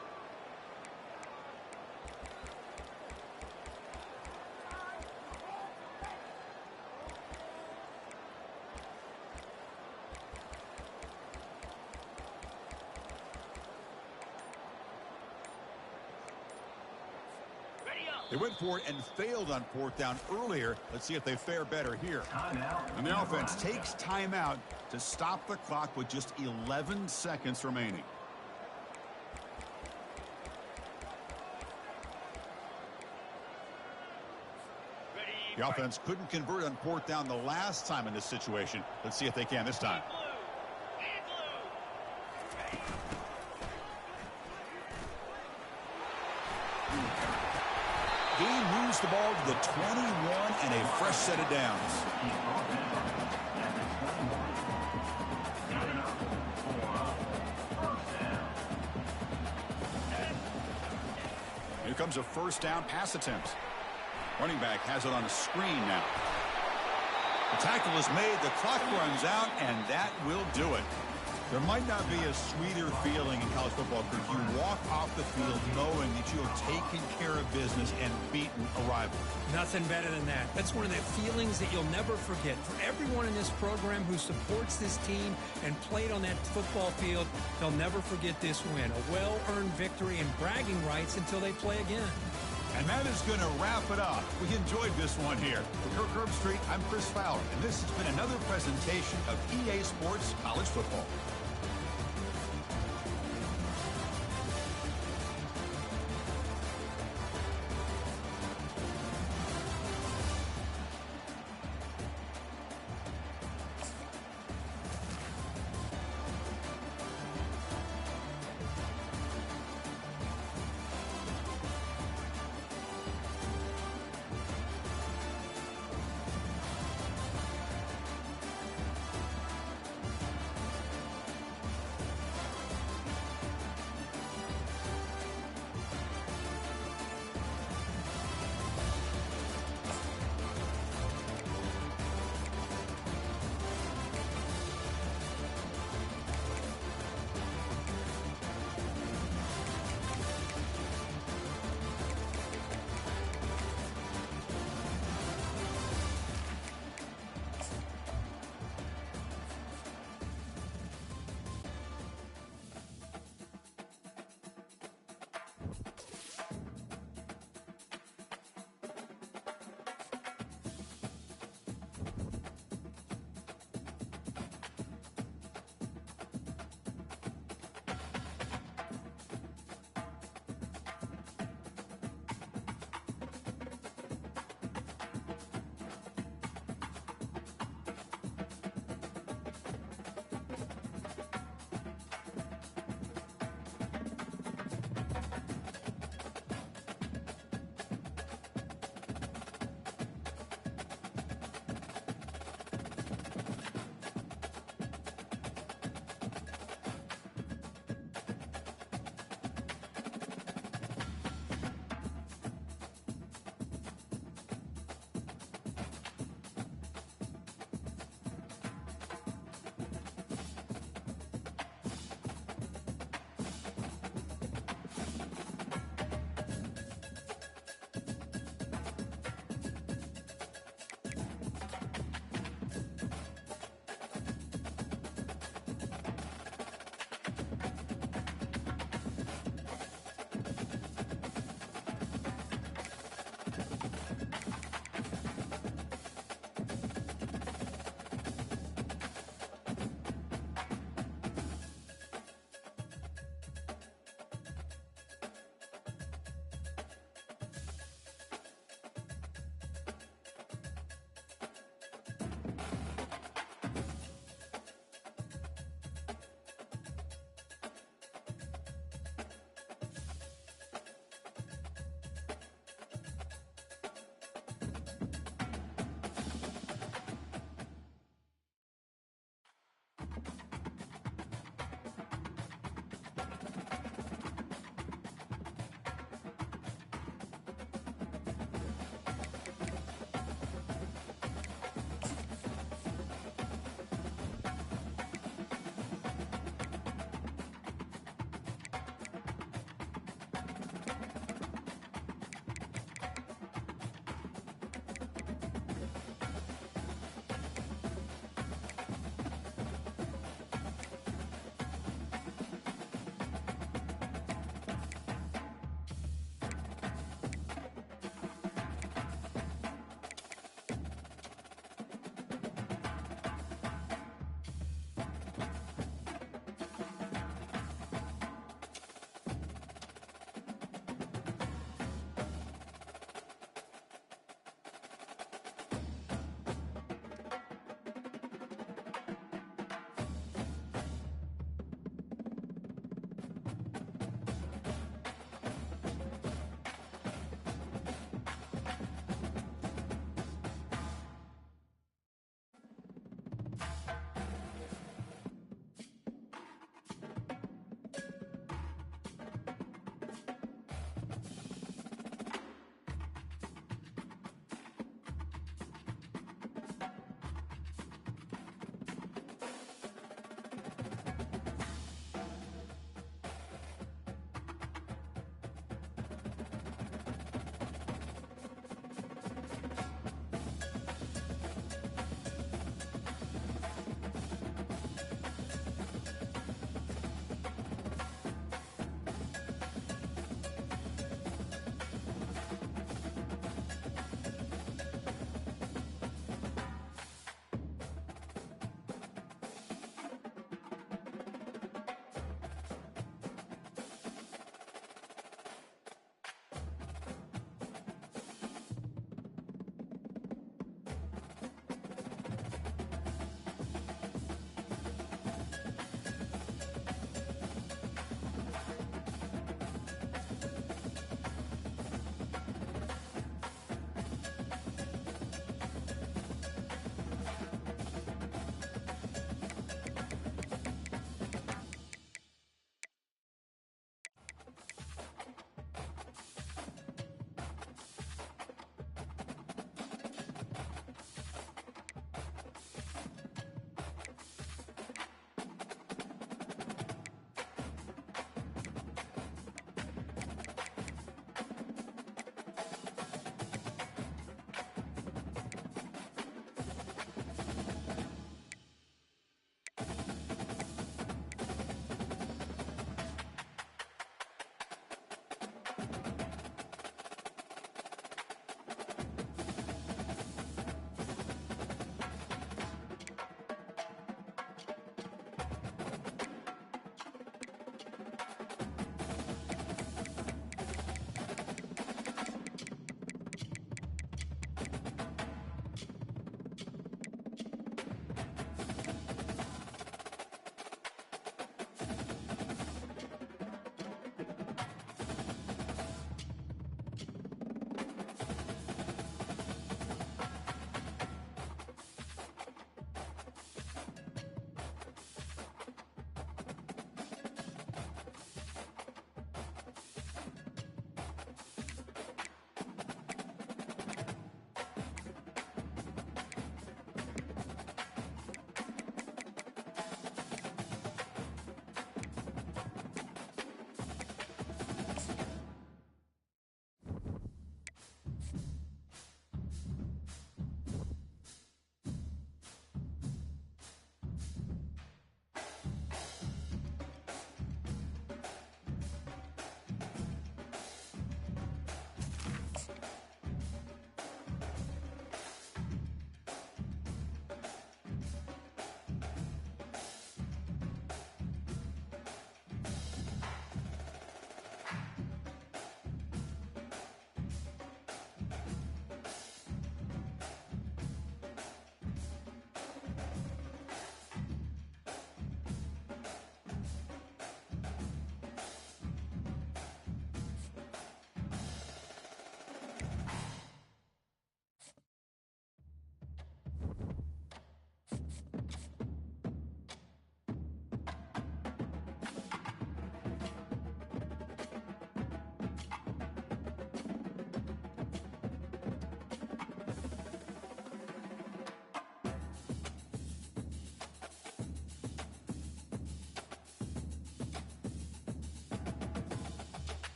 They went for it and failed on 4th down earlier. Let's see if they fare better here. And the offense takes timeout to stop the clock with just 11 seconds remaining. The offense couldn't convert on 4th down the last time in this situation. Let's see if they can this time. Gain moves the ball to the 21 and a fresh set of downs. Here comes a 1st down pass attempt. Running back has it on the screen now. The tackle is made, the clock runs out, and that will do it. There might not be a sweeter feeling in college football if you walk off the field knowing that you have taken care of business and beaten a rival. Nothing better than that. That's one of the feelings that you'll never forget. For everyone in this program who supports this team and played on that football field, they'll never forget this win. A well-earned victory and bragging rights until they play again. And that is going to wrap it up. We enjoyed this one here. For Kirk Herbstreit, I'm Chris Fowler, and this has been another presentation of EA Sports College Football.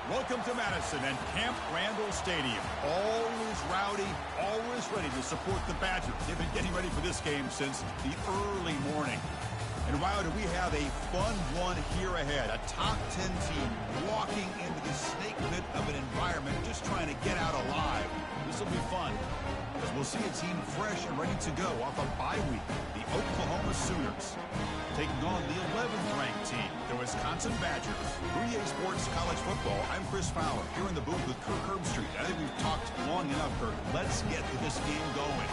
Welcome to Madison and Camp Randall Stadium. Always rowdy, always ready to support the Badgers. They've been getting ready for this game since the early morning. And wow, do we have a fun one here ahead. A top 10 team walking into the snake pit of an environment, just trying to get out alive. This will be fun, because we'll see a team fresh and ready to go off a bye week. The Oklahoma Sooners taking on the 11th ranked team, the Wisconsin Badgers. 3A Sports College Football, I'm Chris Fowler, here in the booth with Kirk Herbstreit. I think we've talked long enough, Kirk. Let's get this game going.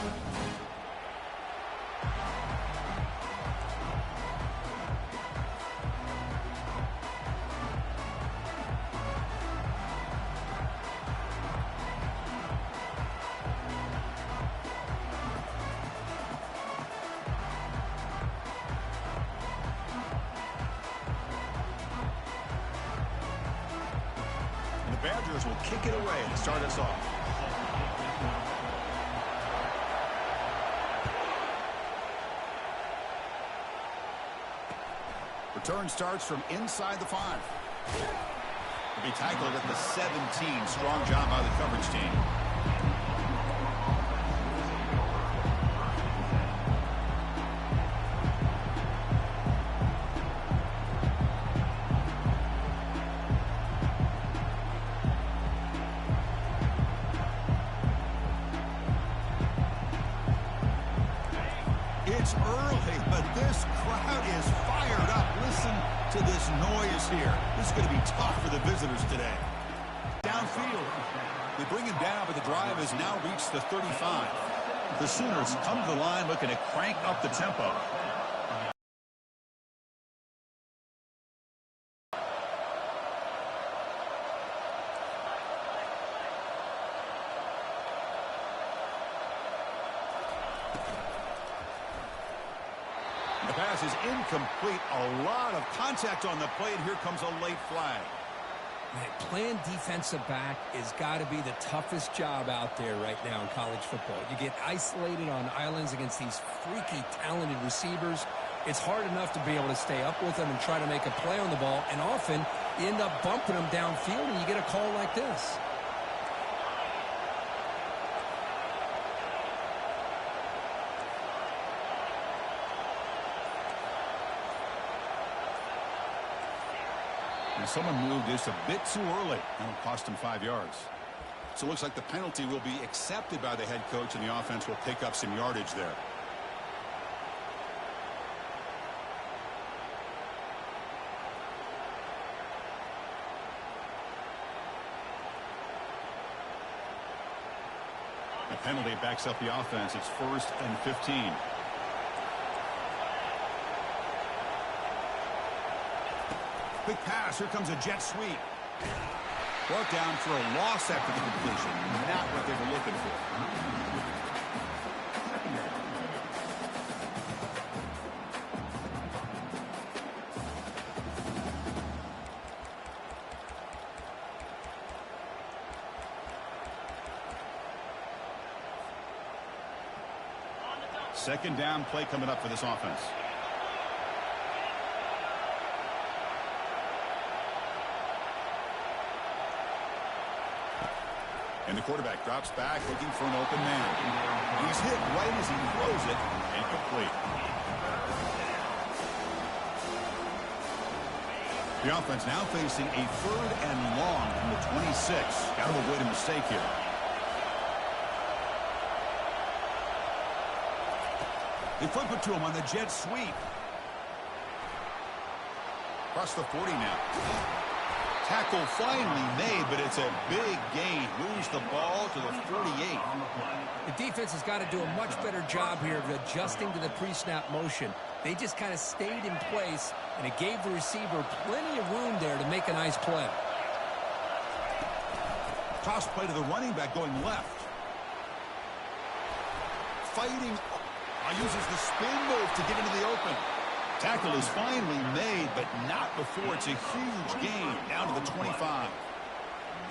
Badgers will kick it away to start us off. Return starts from inside the 5. Will be tackled at the 17. Strong job by the coverage team. It's early, but this crowd is fired up. Listen to this noise here. This is going to be tough for the visitors today. Downfield. They bring him down, but the drive has now reached the 35. The Sooners come to the line looking to crank up the tempo. The pass is incomplete. A lot of contact on the play, and here comes a late flag. Man, playing defensive back has got to be the toughest job out there right now in college football. You get isolated on islands against these freaky, talented receivers. It's hard enough to be able to stay up with them and try to make a play on the ball, and often you end up bumping them downfield, and you get a call like this. And someone moved just a bit too early, and it cost him 5 yards. So it looks like the penalty will be accepted by the head coach, and the offense will pick up some yardage there. The penalty backs up the offense. It's 1st and 15. Quick pass. Here comes a jet sweep. Brought down for a loss after the completion. Not what they were looking for. Second down play coming up for this offense. And the quarterback drops back looking for an open man. He's hit right as he throws it, incomplete. The offense now facing a 3rd and long from the 26. Got to avoid a mistake here. They flip it to him on the jet sweep. Across the 40 now. Tackle finally made, but it's a big gain. Moves the ball to the 48. The defense has got to do a much better job here of adjusting to the pre-snap motion. They just kind of stayed in place, and it gave the receiver plenty of room there to make a nice play. Toss play to the running back going left. Fighting. Uses the spin move to get into the open. Tackle is finally made, but not before it's a huge gain down to the 25.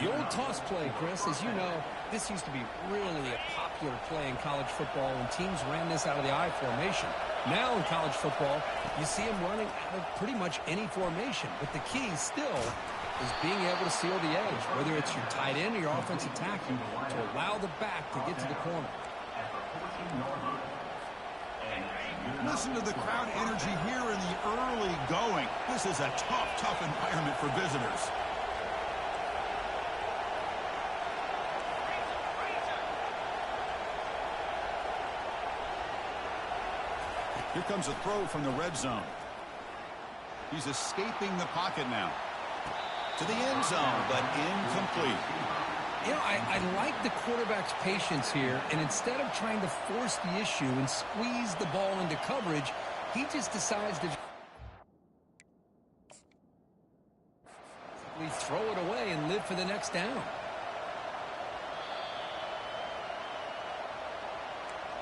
The old toss play, Chris, as you know, this used to be really a popular play in college football when teams ran this out of the I formation. Now in college football, you see them running out of pretty much any formation, but the key still is being able to seal the edge, whether it's your tight end or your offensive tackle, to allow the back to get to the corner. Listen to the crowd energy here in the early going. This is a tough environment for visitors. Here comes a throw from the red zone. He's escaping the pocket now. To the end zone, but incomplete. You know, I like the quarterback's patience here, and instead of trying to force the issue and squeeze the ball into coverage, he just decides to throw it away and live for the next down.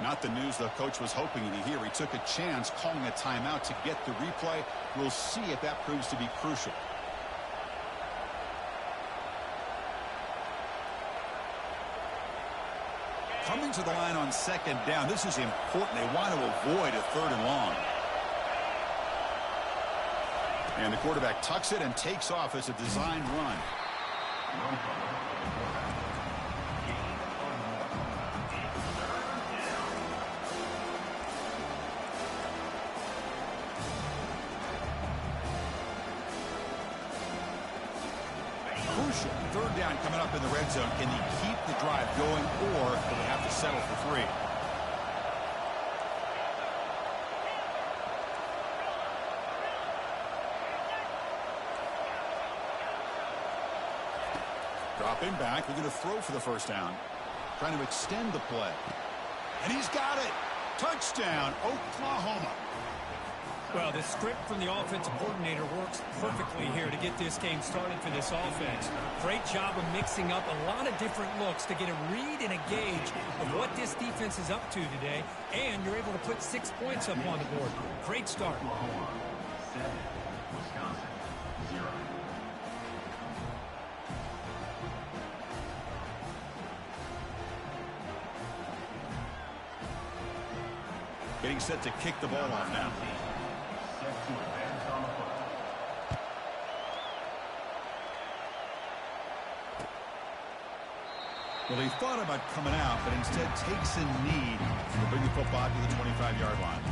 Not the news the coach was hoping to hear. He took a chance calling a timeout to get the replay. We'll see if that proves to be crucial. Coming to the line on second down. This is important. They want to avoid a third and long. And the quarterback tucks it and takes off as a designed run. Crucial. Third down coming up in the red zone. Can he keep the drive going, or will they have to settle for 3? Dropping back. We're going to throw for the first down. Trying to extend the play. And he's got it. Touchdown, Oklahoma. Well, the script from the offensive coordinator works perfectly here to get this game started for this offense. Great job of mixing up a lot of different looks to get a read and a gauge of what this defense is up to today, and you're able to put 6 points up on the board. Great start. Wisconsin, 0. Getting set to kick the ball off now. Set to advance on the football. Well, he thought about coming out, but instead takes a knee to bring the football to the 25-yard line.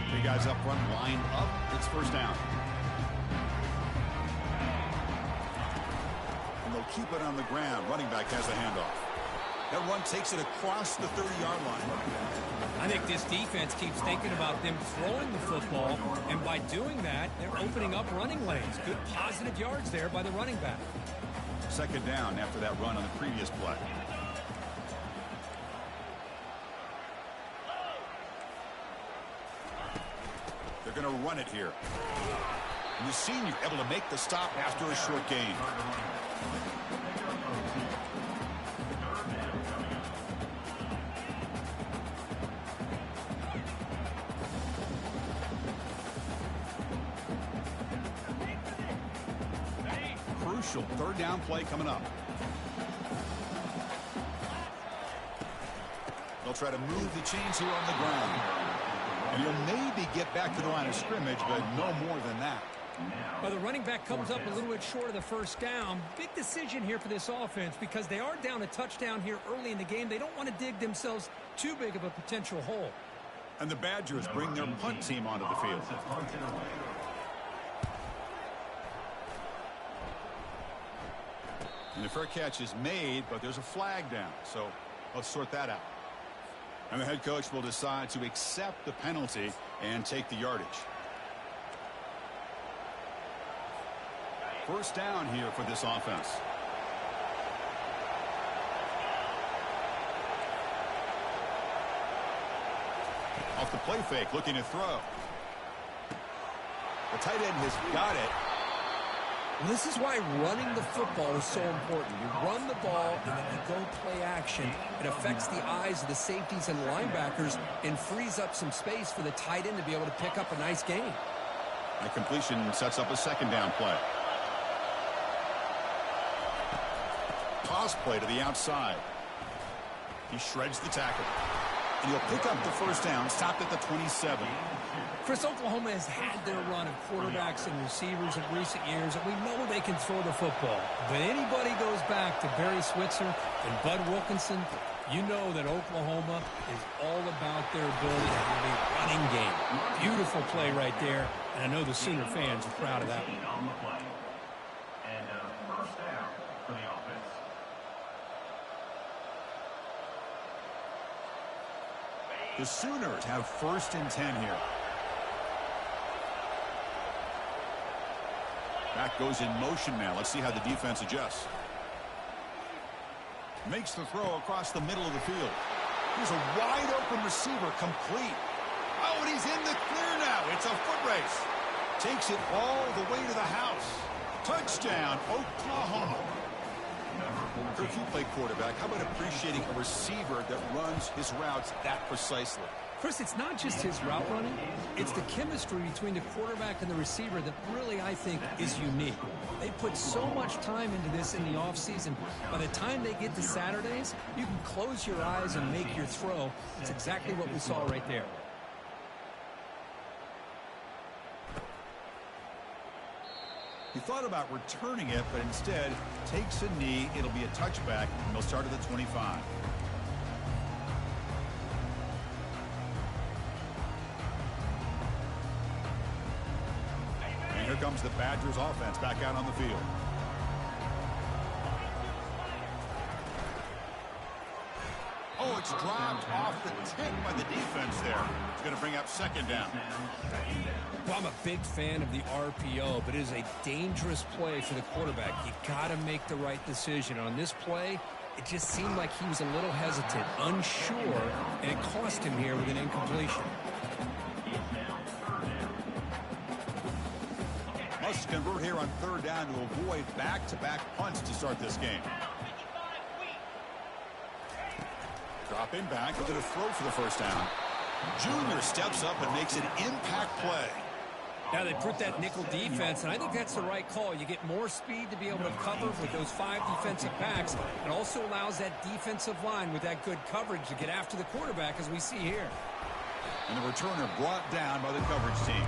Three guys up front, lined up. It's first down. And they'll keep it on the ground. Running back has the handoff. That run takes it across the 30-yard line. I think this defense keeps thinking about them throwing the football, and by doing that, they're opening up running lanes. Good positive yards there by the running back. Second down after that run on the previous play. They're going to run it here. And the senior able to make the stop after a short gain. Crucial third down play coming up. They'll try to move the chains here on the ground. And he'll maybe get back to the line of scrimmage, but no more than that. Well, the running back comes up a little bit short of the first down. Big decision here for this offense because they are down a touchdown here early in the game. They don't want to dig themselves too big of a potential hole. And the Badgers bring their punt team onto the field. And the fair catch is made, but there's a flag down. So let's sort that out. And the head coach will decide to accept the penalty and take the yardage. First down here for this offense. Off the play fake, looking to throw. The tight end has got it. Well, this is why running the football is so important. You run the ball, and then you go play action. It affects the eyes of the safeties and linebackers and frees up some space for the tight end to be able to pick up a nice gain. That completion sets up a second down play. Toss play to the outside. He shreds the tackle. And he'll pick up the first down, stopped at the 27. Chris, Oklahoma has had their run of quarterbacks and receivers in recent years, and we know they can throw the football. But anybody goes back to Barry Switzer and Bud Wilkinson, you know that Oklahoma is all about their ability to have a running game. Beautiful play right there, and I know the Sooner fans are proud of that one. On the play. And first down for the offense. The Sooners have 1st and 10 here. Back goes in motion now. Let's see how the defense adjusts. Makes the throw across the middle of the field. Here's a wide open receiver, complete. Oh, and he's in the clear now. It's a foot race. Takes it all the way to the house. Touchdown, Oklahoma. If you play quarterback, how about appreciating a receiver that runs his routes that precisely? Chris, it's not just his route running. It's the chemistry between the quarterback and the receiver that really, I think, is unique. They put so much time into this in the offseason. By the time they get to Saturdays, you can close your eyes and make your throw. It's exactly what we saw right there. He thought about returning it, but instead takes a knee. It'll be a touchback, and they'll start at the 25. And here comes the Badgers offense back out on the field. Oh, it's dropped off the tip by the defense there. It's going to bring up second down. Well, I'm a big fan of the RPO, but it is a dangerous play for the quarterback. You got to make the right decision. On this play, it just seemed like he was a little hesitant, unsure, and it cost him here with an incompletion. Must convert here on 3rd down to avoid back-to-back punts to start this game. Dropping back, looking to throw for the first down. Junior steps up and makes an impact play. Now they put that nickel defense, and I think that's the right call. You get more speed to be able to cover with those 5 defensive backs. It also allows that defensive line with that good coverage to get after the quarterback, as we see here. And the returner brought down by the coverage team.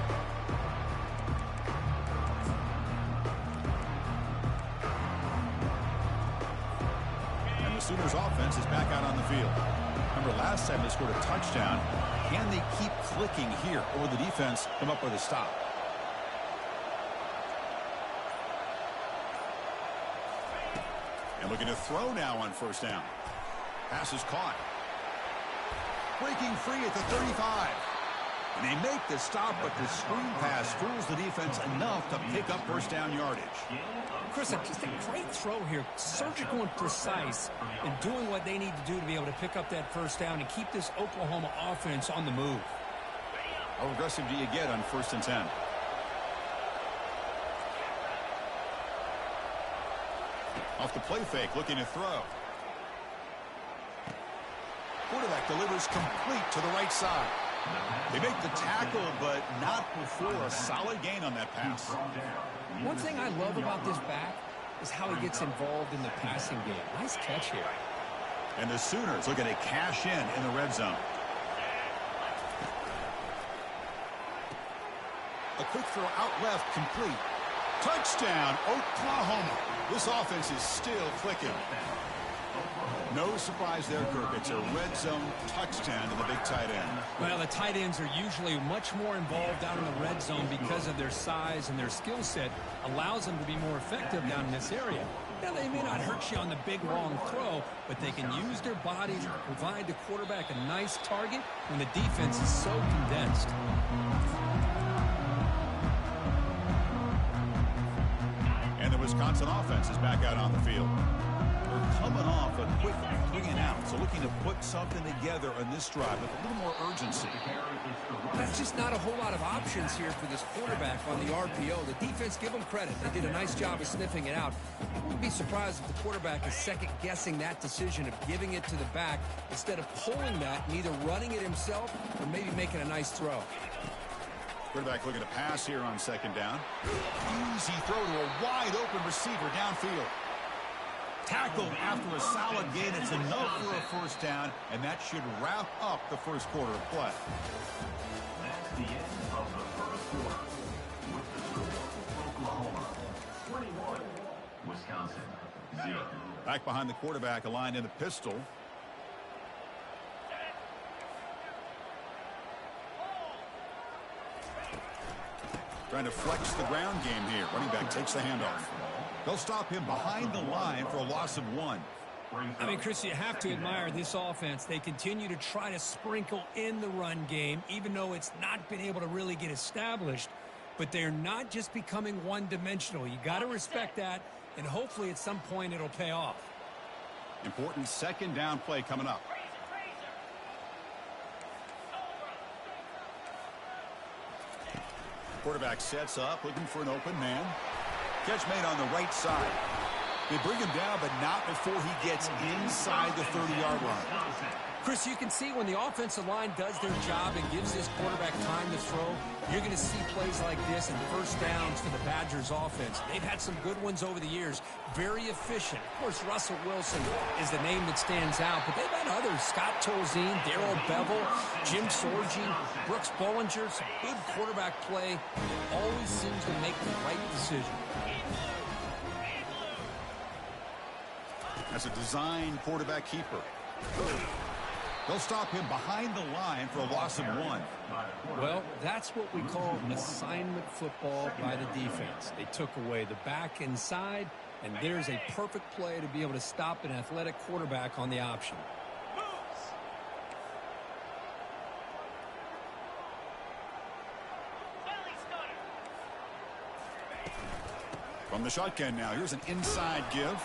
And the Sooners offense is back out on the field. Remember, last time they scored a touchdown. Can they keep clicking here, or will the defense come up with a stop? And looking to throw now on 1st down. Pass is caught. Breaking free at the 35. And they make the stop, but the screen pass fools the defense enough to pick up 1st down yardage. Chris, just a great throw here. Surgical and precise in doing what they need to do to be able to pick up that 1st down and keep this Oklahoma offense on the move. How aggressive do you get on 1st and 10? Off the play fake, looking to throw. Quarterback delivers complete to the right side. They make the tackle, but not before a solid gain on that pass. One thing I love about this back is how he gets involved in the passing game. Nice catch here. And the Sooners looking to cash in the red zone. A quick throw out left, complete. Touchdown, Oklahoma. This offense is still clicking. No surprise there, Kirk. It's a red zone touchdown to the big tight end. Well, the tight ends are usually much more involved down in the red zone because of their size and their skill set allows them to be more effective down in this area. Now, they may not hurt you on the big, long throw, but they can use their bodies to provide the quarterback a nice target when the defense is so condensed. And the Wisconsin offense is back out on the field. We're coming off a quick 3-and-out, so looking to put something together on this drive with a little more urgency. That's just not a whole lot of options here for this quarterback on the RPO. The defense, give them credit. They did a nice job of sniffing it out. I wouldn't be surprised if the quarterback is second-guessing that decision of giving it to the back instead of pulling that and either running it himself or maybe making a nice throw. Quarterback looking to pass here on 2nd down. Easy throw to a wide-open receiver downfield. Tackled after a solid gain. It's enough for a 1st down, and that should wrap up the 1st quarter of play. That's the end of the 1st quarter. With the score, Oklahoma 21, Wisconsin 0. Back behind the quarterback, aligned in the pistol. Trying to flex the ground game here. Running back takes the handoff. They'll stop him behind the line for a loss of 1. I mean, Chris, you have to admire this offense. They continue to try to sprinkle in the run game, even though it's not been able to really get established. But they're not just becoming one-dimensional. You got to respect that, and hopefully at some point it'll pay off. Important 2nd down play coming up. Quarterback sets up, looking for an open man. Catch made on the right side. They bring him down, but not before he gets inside the 30-yard line. Chris, you can see when the offensive line does their job and gives this quarterback time to throw, you're going to see plays like this and 1st downs for the Badgers offense. They've had some good ones over the years. Very efficient. Of course, Russell Wilson is the name that stands out, but they've had others. Scott Tolzien, Darrell Bevel, Jim Sorgi, Brooks Bollinger. Some good quarterback play. Always seems to make the right decision. As a design quarterback keeper. They'll stop him behind the line for a loss of 1. Well, that's what we call assignment football by the defense. They took away the back inside, and there's a perfect play to be able to stop an athletic quarterback on the option. From the shotgun now, here's an inside give.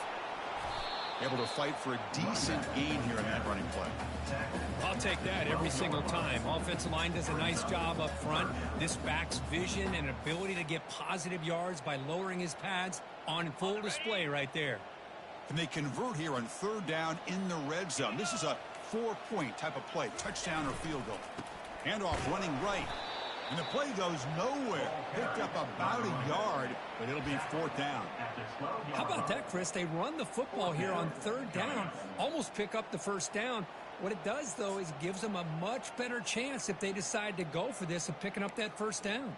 Able to fight for a decent gain here in that running play. I'll take that every single time. Offensive line does a nice job up front. This back's vision and ability to get positive yards by lowering his pads on full display right there. And they convert here on 3rd down in the red zone. This is a 4-point type of play, touchdown or field goal. Handoff running right. And the play goes nowhere. Picked up about a yard, but it'll be 4th down. How about that, Chris? They run the football here on 3rd down, almost pick up the 1st down. What it does, though, is it gives them a much better chance if they decide to go for this of picking up that 1st down.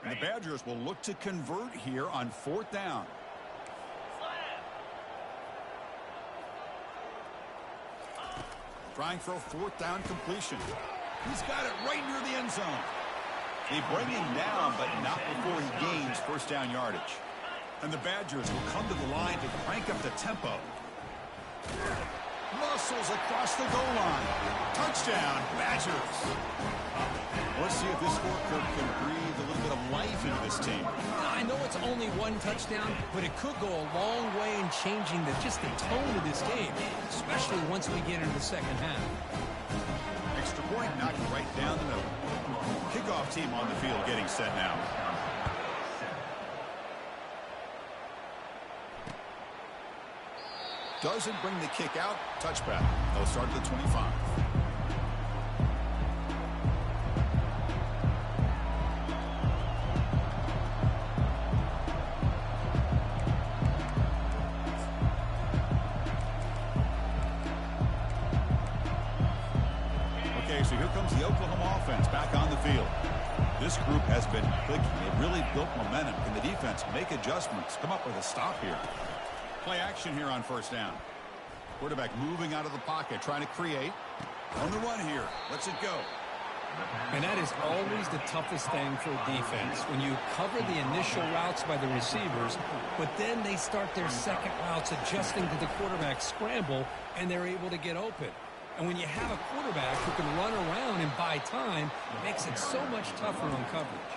And the Badgers will look to convert here on 4th down. Trying for a 4th down completion. He's got it right near the end zone. They bring him down, but not before he gains 1st down yardage. And the Badgers will come to the line to crank up the tempo. Muscles across the goal line. Touchdown, Badgers. Let's see if this scorecard can breathe a little bit of life into this team. I know it's only 1 touchdown, but it could go a long way in changing just the tone of this game, especially once we get into the 2nd half. Extra point knocked right down the middle. Kickoff team on the field getting set now. Doesn't bring the kick out. Touchback. They'll start at the 25. Okay, so here comes the Oklahoma offense back on the field. This group has been clicking. They've really built momentum. Can the defense make adjustments? Come up with a stop here. Play action here on 1st down. Quarterback moving out of the pocket, trying to create. On the run here. Lets it go. And that is always the toughest thing for a defense, when you cover the initial routes by the receivers, but then they start their second routes adjusting to the quarterback scramble, and they're able to get open. And when you have a quarterback who can run around and buy time, it makes it so much tougher on coverage.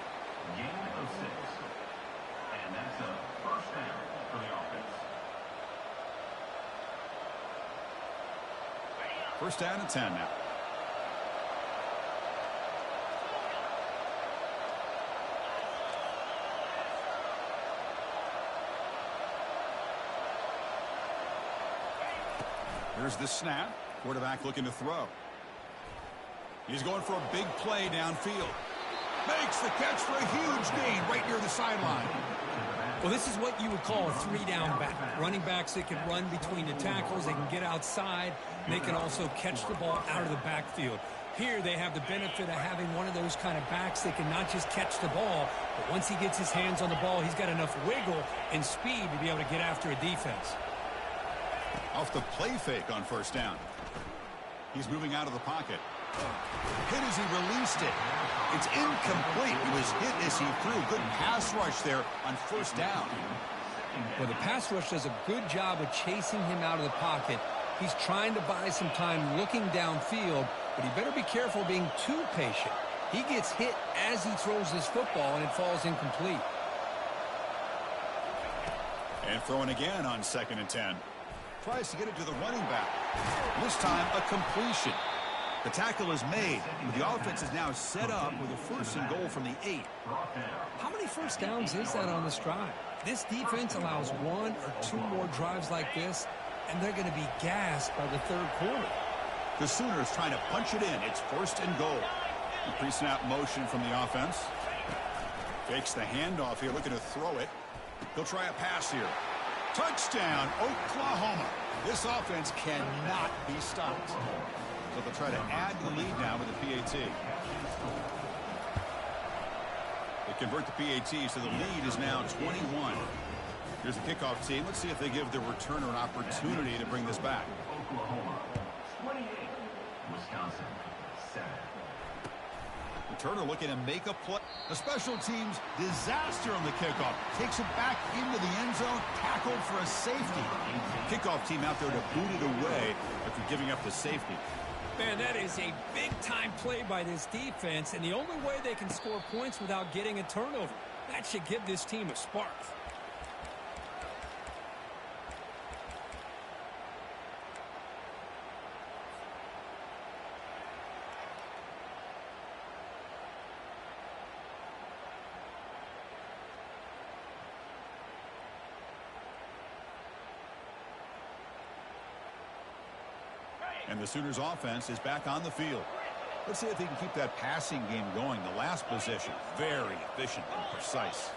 First down and 10 now. Here's the snap. Quarterback looking to throw. He's going for a big play downfield. Makes the catch for a huge gain right near the sideline. Well, this is what you would call a three-down back. Running backs that can run between the tackles, they can get outside, and they can also catch the ball out of the backfield. Here they have the benefit of having one of those kind of backs that can not just catch the ball, but once he gets his hands on the ball, he's got enough wiggle and speed to be able to get after a defense. Off the play fake on first down. He's moving out of the pocket. Hit as he released it. It's incomplete. He was hit as he threw. Good pass rush there on first down. Well, the pass rush does a good job of chasing him out of the pocket. He's trying to buy some time looking downfield, but he better be careful being too patient. He gets hit as he throws this football, and it falls incomplete. And throwing again on 2nd and 10. Tries to get it to the running back. This time, a completion. The tackle is made. The offense is now set up with a 1st and goal from the 8. How many first downs is that on this drive? This defense allows 1 or 2 more drives like this, and they're going to be gassed by the 3rd quarter. The Sooners trying to punch it in. It's 1st and goal. The pre-snap motion from the offense. Fakes the handoff here, looking to throw it. He'll try a pass here. Touchdown, Oklahoma. This offense cannot be stopped. So they'll try to add to the lead now with the PAT. They convert the PAT, so the lead is now 21. Here's the kickoff team. Let's see if they give the returner an opportunity to bring this back. Oklahoma 28, Wisconsin 7. Returner looking to make a play. The special teams disaster on the kickoff. Takes it back into the end zone, tackled for a safety. Kickoff team out there to boot it away after giving up the safety. Man, that is a big-time play by this defense, and the only way they can score points without getting a turnover. That should give this team a spark. And the Sooners offense is back on the field. Let's see if they can keep that passing game going. The last possession, very efficient and precise.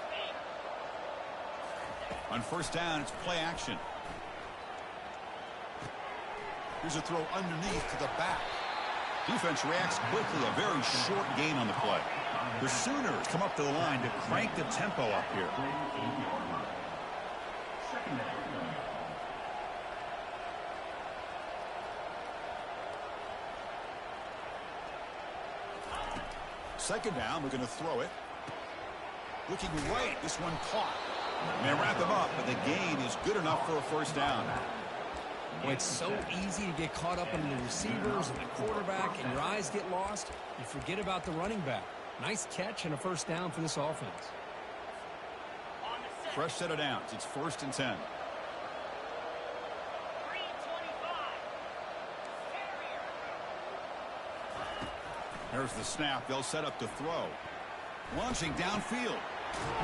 On first down, it's play action. Here's a throw underneath to the back. Defense reacts quickly, a very short gain on the play. The Sooners come up to the line to crank the tempo up here. Second down, we're going to throw it. Looking right, this one caught. And they wrap him up, but the gain is good enough for a first down. Well, it's so easy to get caught up in the receivers and the quarterback, and your eyes get lost. You forget about the running back. Nice catch and a first down for this offense. Fresh set of downs. It's 1st and 10. There's the snap. They'll set up to throw. Launching downfield.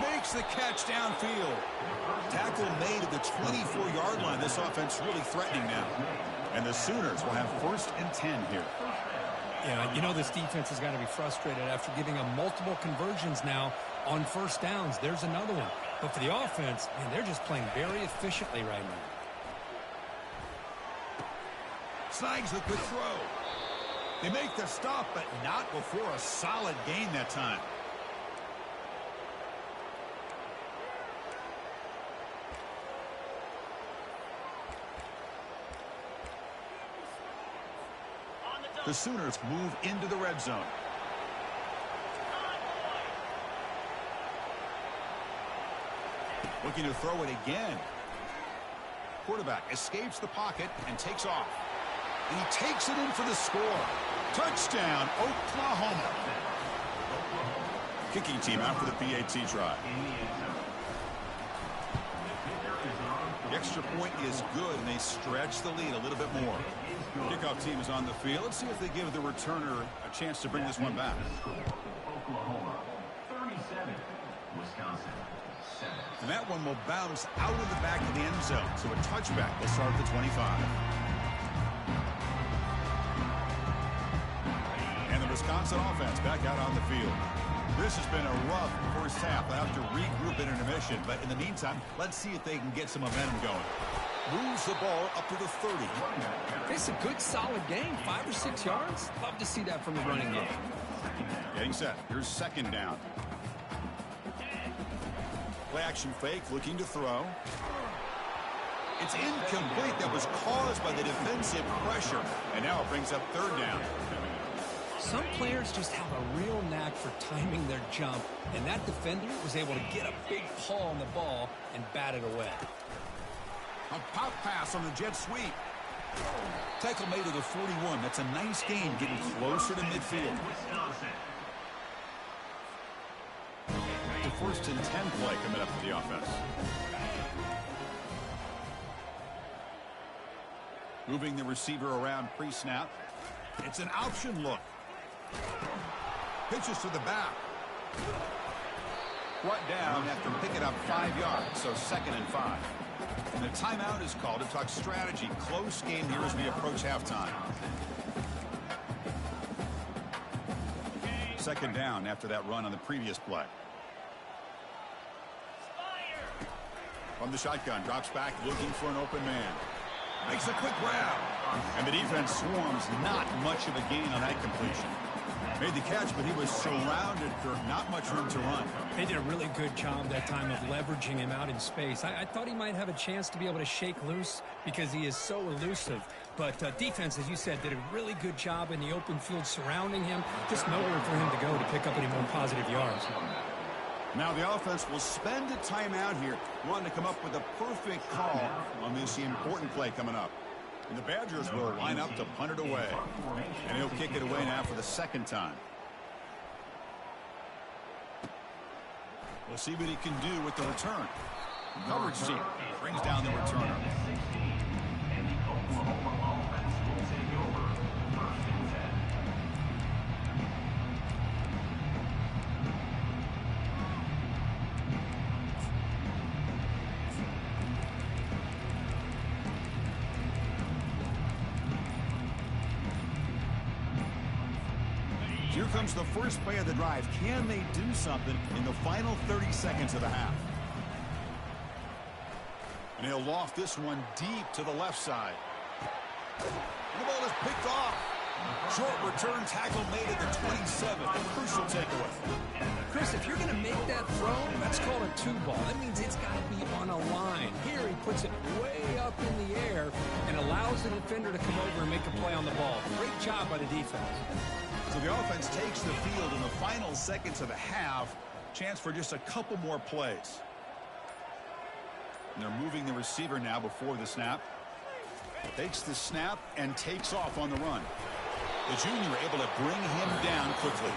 Makes the catch downfield. Tackle made at the 24-yard line. This offense really threatening now. And the Sooners will have 1st and 10 here. Yeah, you know this defense has got to be frustrated after giving them multiple conversions now on first downs. There's another one. But for the offense, man, they're just playing very efficiently right now. Snags the quick throw. They make the stop, but not before a solid gain that time. The Sooners move into the red zone. Looking to throw it again. Quarterback escapes the pocket and takes off. And he takes it in for the score. Touchdown, Oklahoma. Kicking team after the PAT try. The extra point is good, and they stretch the lead a little bit more. Kickoff team is on the field. Let's see if they give the returner a chance to bring this one back. Oklahoma 37, Wisconsin 7. And that one will bounce out of the back of the end zone. So a touchback will start at the 25. And the Wisconsin offense back out on the field. This has been a rough first half. They'll have to regroup in intermission. But in the meantime, let's see if they can get some momentum going. Moves the ball up to the 30. It's a good, solid game. 5 or 6 yards. Love to see that from the running game. Getting set. Here's second down. Play action fake, looking to throw. It's incomplete. That was caused by the defensive pressure. And now it brings up third down. Some players just have a real knack for timing their jump, and that defender was able to get a big paw on the ball and bat it away. A pop pass on the jet sweep. Tackle made to the 41. That's a nice gain, getting closer to midfield. The 1st and 10 play coming up for the offense. Moving the receiver around pre-snap. It's an option look. Pitches to the back. Brought down after picking up 5 yards, so 2nd and 5. And the timeout is called to talk strategy. Close game here as we approach halftime. 2nd down after that run on the previous play. From the shotgun, drops back, looking for an open man. Makes a quick grab. And the defense swarms. Not much of a gain on that completion. Made the catch, but he was surrounded for not much room to run. They did a really good job that time of leveraging him out in space. I thought he might have a chance to be able to shake loose because he is so elusive. But defense, as you said, did a really good job in the open field surrounding him. Just nowhere for him to go to pick up any more positive yards. Now the offense will spend a timeout here, wanting to come up with a perfect call on this important play coming up. And the Badgers will line up to punt it away. And he'll kick it away now for the 2nd time. We'll see what he can do with the return. Coverage team brings down the returner. And the Oklahoma offense will take over 1st and 10. Here comes the first play of the drive. Can they do something in the final 30 seconds of the half? And he'll loft this one deep to the left side. And the ball is picked off. Short return tackle made at the 27. A crucial takeaway. Chris, if you're going to make that throw, that's called a 2-ball. That means it's got to be on a line. Here he puts it way up in the air and allows the defender to come over and make a play on the ball. Great job by the defense. So the offense takes the field in the final seconds of the half. Chance for just a couple more plays. And they're moving the receiver now before the snap. Takes the snap and takes off on the run. The junior able to bring him down quickly.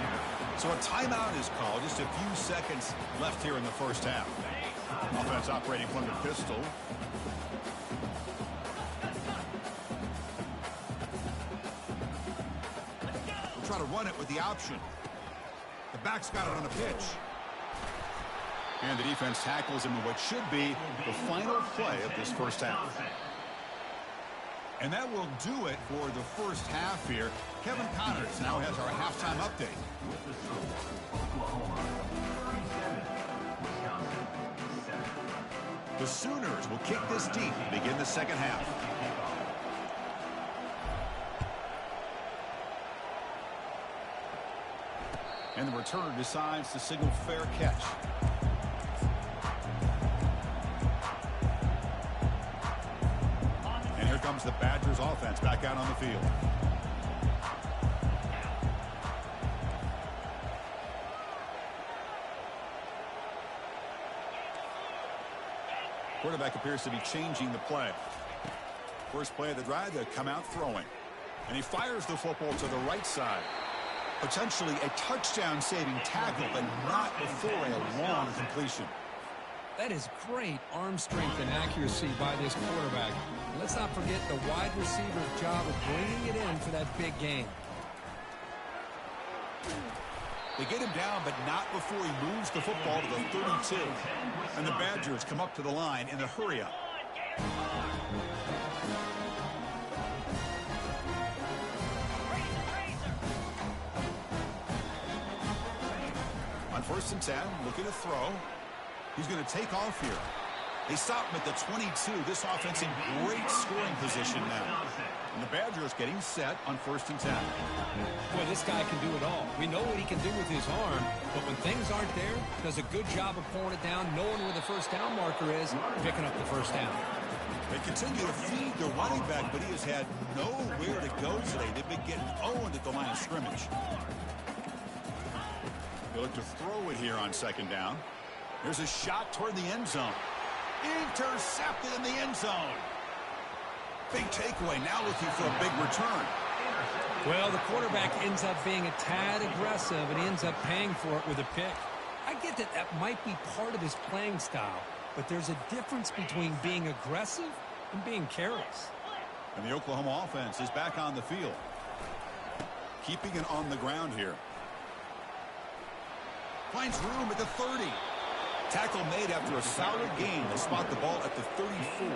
So a timeout is called. Just a few seconds left here in the first half. Offense operating from the pistol. We'll try to run it with the option. The back's got it on the pitch. And the defense tackles him in what should be the final play of this first half. And that will do it for the first half here. Kevin Connors now has our halftime update. The Sooners will kick this deep and begin the second half. And the returner decides to signal fair catch. And here comes the Badgers offense back out on the field. Quarterback appears to be changing the play. First play of the drive, they come out throwing. And he fires the football to the right side. Potentially a touchdown-saving tackle, but not before a long completion. That is great arm strength and accuracy by this quarterback. Let's not forget the wide receiver's job of bringing it in for that big game. They get him down, but not before he moves the football to the 32. And the Badgers come up to the line in the hurry-up. On 1st and 10, looking to throw. He's going to take off here. They stop him at the 22. This offense in great scoring position now. And the Badgers getting set on 1st and 10. Boy, this guy can do it all. We know what he can do with his arm, but when things aren't there, does a good job of pulling it down, knowing where the first down marker is, picking up the first down. They continue to feed their running back, but he has had nowhere to go today. They've been getting owned at the line of scrimmage. They look to throw it here on 2nd down. There's a shot toward the end zone. Intercepted in the end zone. Big takeaway, now looking for a big return. Well, the quarterback ends up being a tad aggressive, and he ends up paying for it with a pick. I get that that might be part of his playing style, but there's a difference between being aggressive and being careless. And the Oklahoma offense is back on the field. Keeping it on the ground here. Finds room at the 30. Tackle made after a solid gain. They spot the ball at the 34.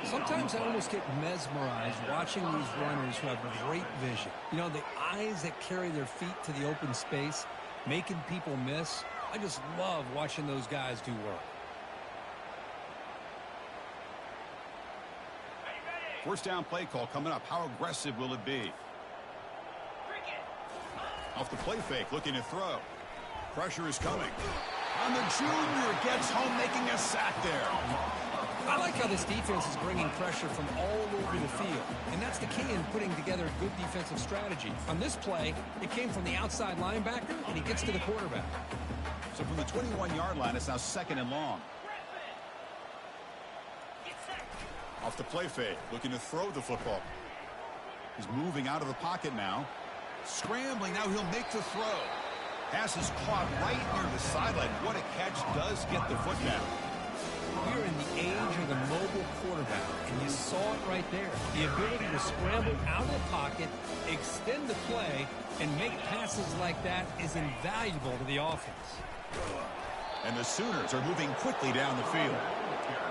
Sometimes I almost get mesmerized watching these runners who have great vision. You know, the eyes that carry their feet to the open space, making people miss. I just love watching those guys do work. 1st down play call coming up. How aggressive will it be? Off the play fake, looking to throw. Pressure is coming. And the junior gets home, making a sack there. I like how this defense is bringing pressure from all over the field, and that's the key in putting together a good defensive strategy. On this play, it came from the outside linebacker, and he gets to the quarterback. So from the 21-yard line, it's now 2nd and long. Off the play fake, looking to throw the football. He's moving out of the pocket now. Scrambling, now he'll make the throw. Pass is caught right near the sideline. What a catch, does get the foot down. We're in the age of the mobile quarterback, and you saw it right there. The ability to scramble out of the pocket, extend the play, and make passes like that is invaluable to the offense. And the Sooners are moving quickly down the field.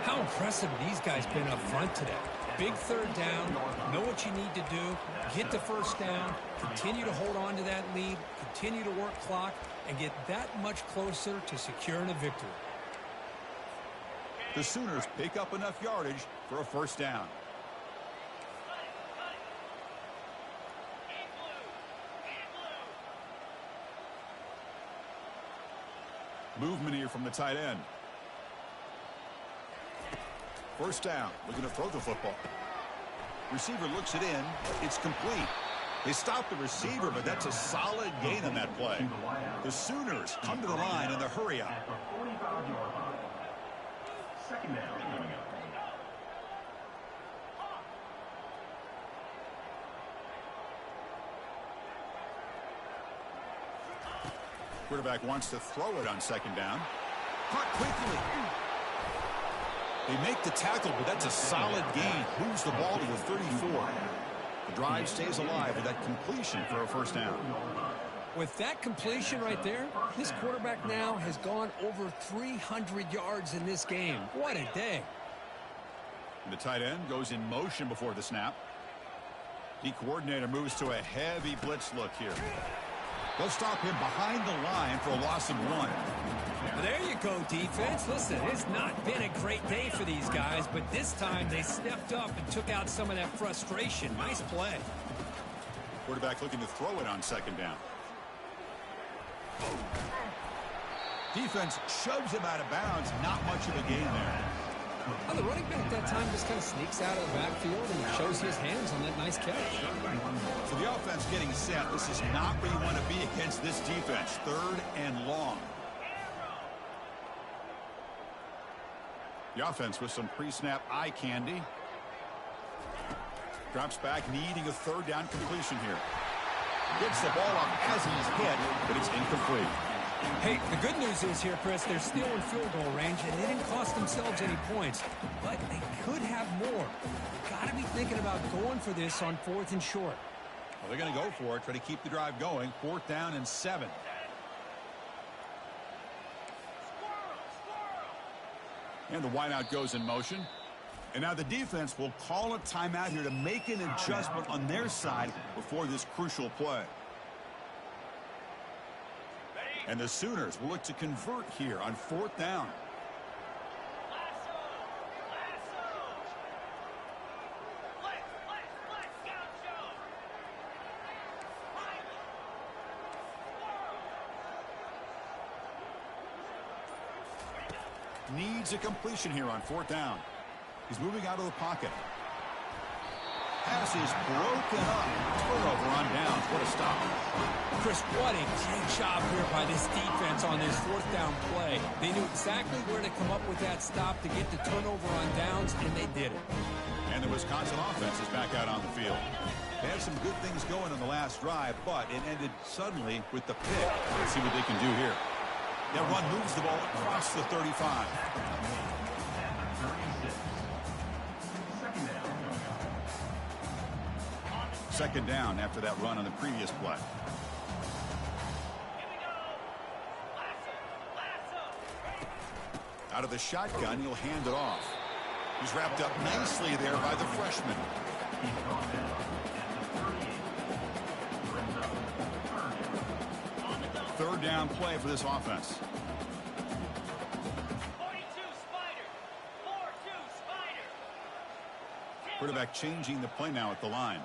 How impressive have these guys been up front today? Big 3rd down, know what you need to do, get the 1st down, continue to hold on to that lead, continue to work clock, and get that much closer to securing a victory. The Sooners pick up enough yardage for a 1st down. Movement here from the tight end. 1st down, looking to throw the football. Receiver looks it in. It's complete. They stop the receiver, but that's a solid gain on that play. The Sooners come to the line in the hurry-up. 2nd down coming up. Quarterback wants to throw it on 2nd down. Caught quickly. They make the tackle, but that's a solid gain. Moves the ball to the 34. The drive stays alive with that completion for a 1st down. With that completion right there, this quarterback now has gone over 300 yards in this game. What a day. And the tight end goes in motion before the snap. The coordinator moves to a heavy blitz look here. They'll stop him behind the line for a loss of 1. There you go, defense. Listen, it's not been a great day for these guys, but this time they stepped up and took out some of that frustration. Nice play. Quarterback looking to throw it on 2nd down. Defense shoves him out of bounds. Not much of a gain there. The running back that time just kind of sneaks out of the backfield and shows his hands on that nice catch. So the offense getting set. This is not where you want to be against this defense. 3rd and long. The offense with some pre-snap eye candy. Drops back, needing a 3rd down completion here. Gets the ball off as he's hit, but it's incomplete. Hey, the good news is here, Chris, they're still in field goal range, and they didn't cost themselves any points. But they could have more. Got to be thinking about going for this on 4th and short. Well, they're going to go for it, try to keep the drive going. 4th down and 7. And the wideout goes in motion. And now the defense will call a timeout here to make an adjustment on their side before this crucial play. And the Sooners will look to convert here on 4th down. Needs a completion here on 4th down. He's moving out of the pocket. Pass is broken up. Turnover on downs. What a stop. Chris, what a great job here by this defense on this 4th down play. They knew exactly where to come up with that stop to get the turnover on downs, and they did it. And the Wisconsin offense is back out on the field. They had some good things going on the last drive, but it ended suddenly with the pick. Let's see what they can do here. That run moves the ball across the 35. Second down after that run on the previous play. Out of the shotgun, he'll hand it off. He's wrapped up nicely there by the freshman. Third down play for this offense. Quarterback changing the play now at the line.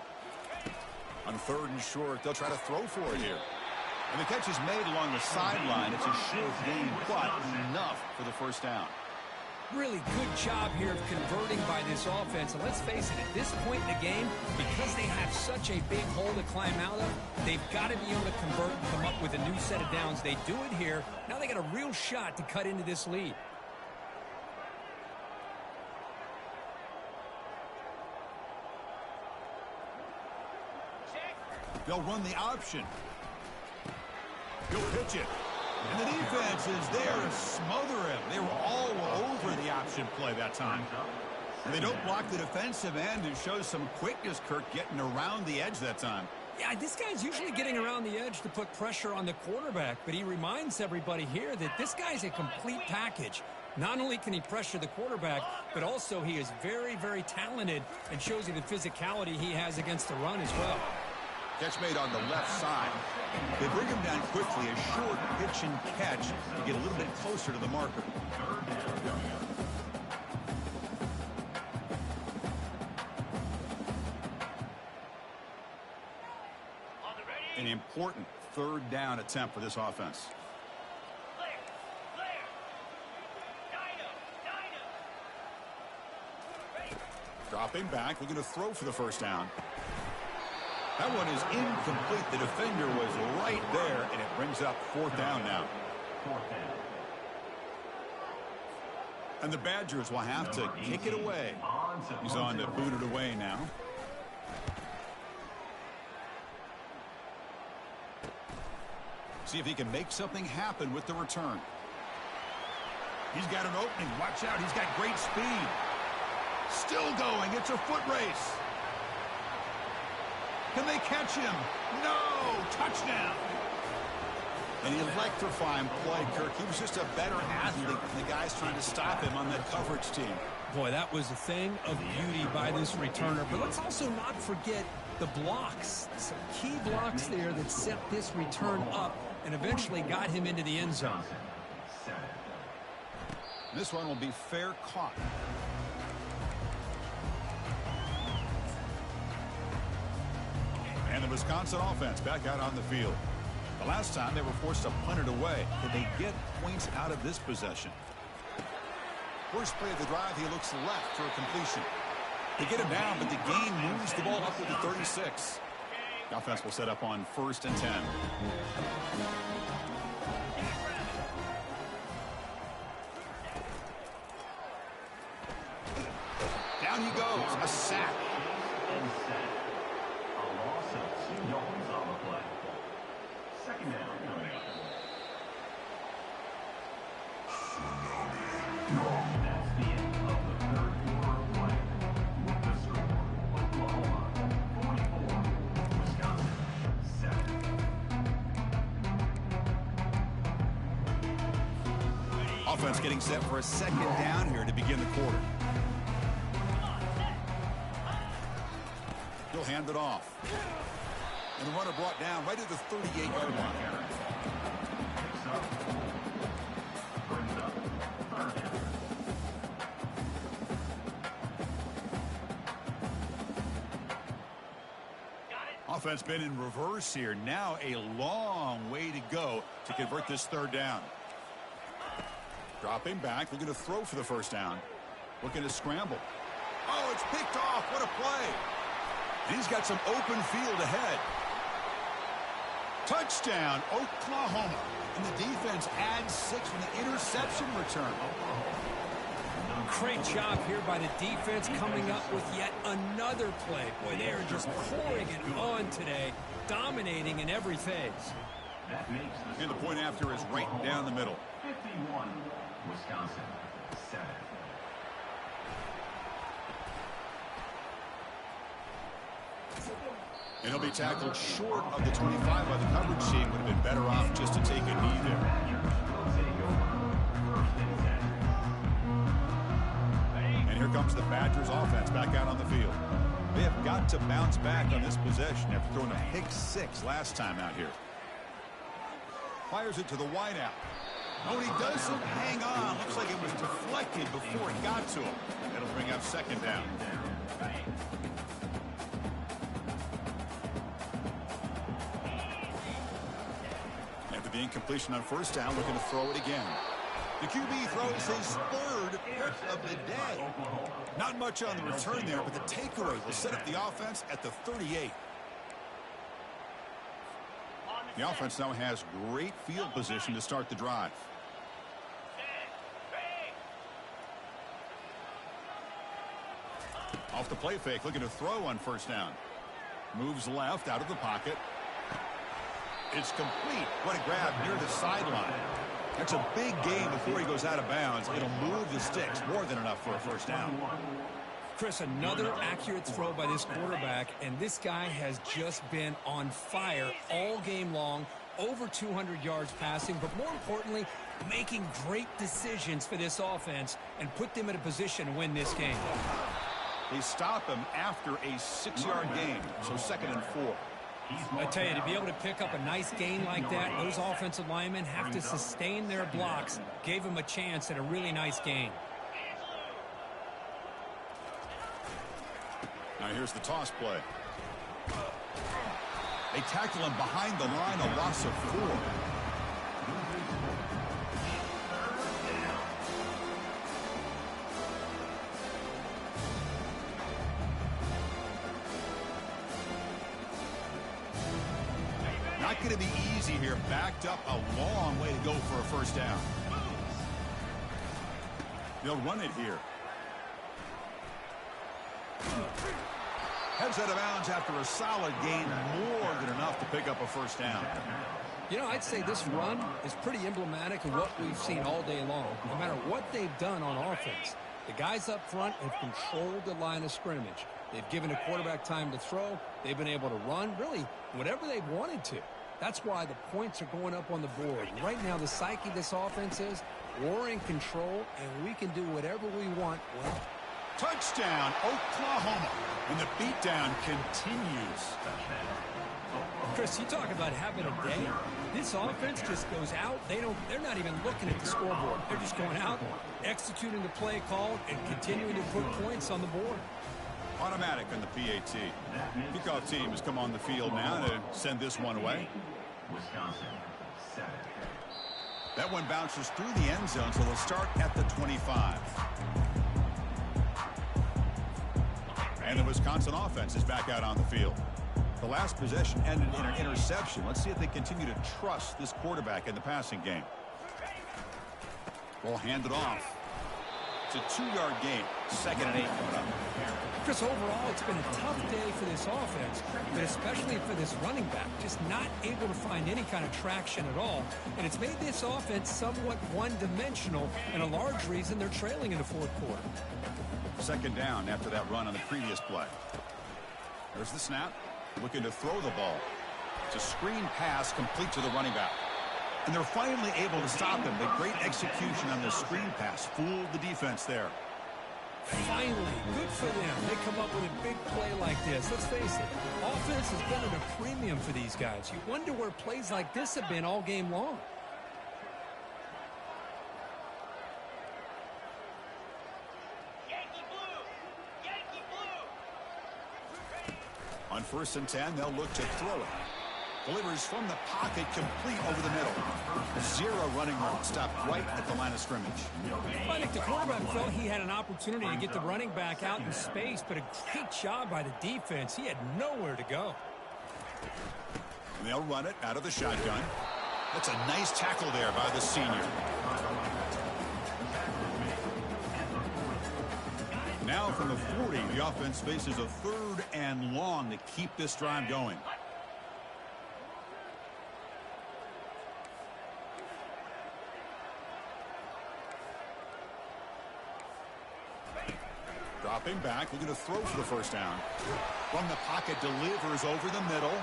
On 3rd and short, they'll try to throw for it here. And the catch is made along the sideline. It's a short gain, but enough for the first down. Really good job here of converting by this offense. And let's face it, at this point in the game, because they have such a big hole to climb out of, they've got to be able to convert and come up with a new set of downs. They do it here. Now they got a real shot to cut into this lead. They'll run the option. He'll pitch it. And the defense is there to smother him. They were all over the option play that time. And they don't block the defensive end and show some quickness, Kirk, getting around the edge that time. Yeah, this guy's usually getting around the edge to put pressure on the quarterback, but he reminds everybody here that this guy's a complete package. Not only can he pressure the quarterback, but also he is very, very talented and shows you the physicality he has against the run as well. Catch made on the left side. They bring him down quickly, a short pitch and catch to get a little bit closer to the marker. An important 3rd down attempt for this offense. Dropping back, looking to throw for the first down. That one is incomplete. The defender was right there, and it brings up 4th down now. And the Badgers will have to kick it away. He's on to boot it away now. See if he can make something happen with the return. He's got an opening. Watch out. He's got great speed. Still going. It's a foot race. Can they catch him? No! Touchdown! An electrifying play, Kirk. He was just a better athlete than the guys trying to stop him on that coverage team. Boy, that was a thing of beauty by this returner. But let's also not forget the blocks. Some key blocks there that set this return up and eventually got him into the end zone. This one will be fair caught. And the Wisconsin offense back out on the field. The last time they were forced to punt it away. Did they get points out of this possession? First play of the drive, he looks left for a completion. They get him down, but the gain moves the ball up to the 36. The offense will set up on 1st and 10. Down he goes. A sack. That's the end of the third quarter of play. With the score, Oklahoma 44, Wisconsin 7. Offense getting set for a second down here to begin the quarter. He'll hand it off. And the runner brought down right at the 38-yard line. Picks up. Brings up third down. Offense been in reverse here. Now a long way to go to convert this third down. Dropping back, looking to throw for the first down. Looking to scramble. Oh, it's picked off. What a play. And he's got some open field ahead. Touchdown, Oklahoma. And the defense adds 6 from the interception return. Great job here by the defense coming up with yet another play. Boy, they are just pouring it on today, dominating in every phase. That makes the And the point after is right down the middle. 51, Wisconsin 7. And he'll be tackled short of the 25 by the coverage team. Would have been better off just to take a knee there. And here comes the Badgers offense back out on the field. They have got to bounce back on this possession after throwing a pick 6 last time out here. Fires it to the wideout. Oh, and he doesn't hang on. Looks like it was deflected before it got to him. That'll bring up second down. After the incompletion on first down, looking to throw it again. The QB throws his third pick of the day. Not much on the return there, but the takeaway will set up the offense at the 38. The offense now has great field position to start the drive. Off the play fake, looking to throw on first down. Moves left out of the pocket. It's complete. What a grab near the sideline. That's a big gain before he goes out of bounds. It'll move the sticks, more than enough for a first down. Chris, another accurate throw by this quarterback, and this guy has just been on fire all game long, over 200 yards passing, but more importantly, making great decisions for this offense and put them in a position to win this game. They stop him after a 6-yard gain, so 2nd and 4. I tell you, to be able to pick up a nice gain like that, those offensive linemen have to sustain their blocks. Gave him a chance at a really nice gain. Now here's the toss play. They tackle him behind the line, a loss of 4. Not going to be easy here. Backed up a long way to go for a first down. They'll run it here. Heads out of bounds after a solid gain, more than enough to pick up a first down. You know, I'd say this run is pretty emblematic of what we've seen all day long. No matter what they've done on offense, the guys up front have controlled the line of scrimmage. They've given the quarterback time to throw. They've been able to run, really, whatever they've wanted to. That's why the points are going up on the board. Right now, the psyche of this offense is we're in control, and we can do whatever we want. Well, touchdown, Oklahoma. And the beatdown continues. Chris, you talk about having a day. This offense just goes out. They're not even looking at the scoreboard. They're just going out, executing the play called, and continuing to put points on the board. Automatic on the PAT. Kickoff team has come on the field now to send this one away. Wisconsin 7. That one bounces through the end zone, so they'll start at the 25. And the Wisconsin offense is back out on the field. The last possession ended in an interception. Let's see if they continue to trust this quarterback in the passing game. We'll hand it off. It's a 2-yard gain. 2nd and 8 coming up. Chris, overall, it's been a tough day for this offense, but especially for this running back, just not able to find any kind of traction at all. And it's made this offense somewhat one-dimensional, and a large reason they're trailing in the fourth quarter. 2nd down after that run on the previous play. There's the snap. Looking to throw the ball. It's a screen pass complete to the running back. And they're finally able to stop him. The great execution on the screen pass fooled the defense there. Finally, good for them. They come up with a big play like this. Let's face it, offense has been at a premium for these guys. You wonder where plays like this have been all game long. On 1st and 10, they'll look to throw it. Delivers from the pocket, complete over the middle. 0 running room, stopped right at the line of scrimmage. I think the quarterback felt he had an opportunity to get the running back out in space, but a great job by the defense. He had nowhere to go. And they'll run it out of the shotgun. That's a nice tackle there by the senior. Now from the 40, the offense faces a 3rd and long to keep this drive going. Dropping back, looking to throw for the 1st down. From the pocket, delivers over the middle.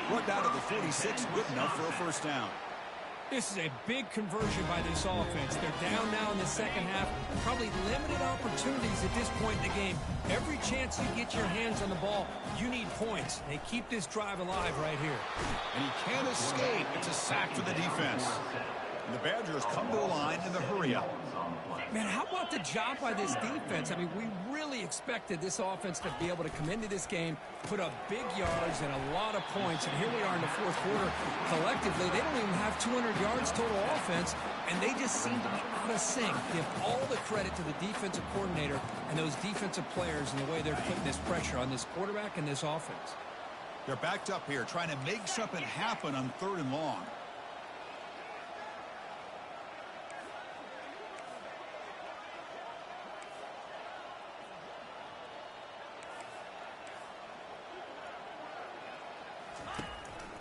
Brought down to the 46, good enough for a 1st down. This is a big conversion by this offense. They're down now in the second half. Probably limited opportunities at this point in the game. Every chance you get your hands on the ball, you need points. They keep this drive alive right here. And he can't escape. It's a sack for the defense. And the Badgers come to the line in the hurry-up. Man, how about the job by this defense? I mean, we really expected this offense to be able to come into this game, put up big yards and a lot of points, and here we are in the fourth quarter. Collectively, they don't even have 200 yards total offense, and they just seem to be out of sync. Give all the credit to the defensive coordinator and those defensive players in the way they're putting this pressure on this quarterback and this offense. They're backed up here, trying to make something happen on 3rd and long.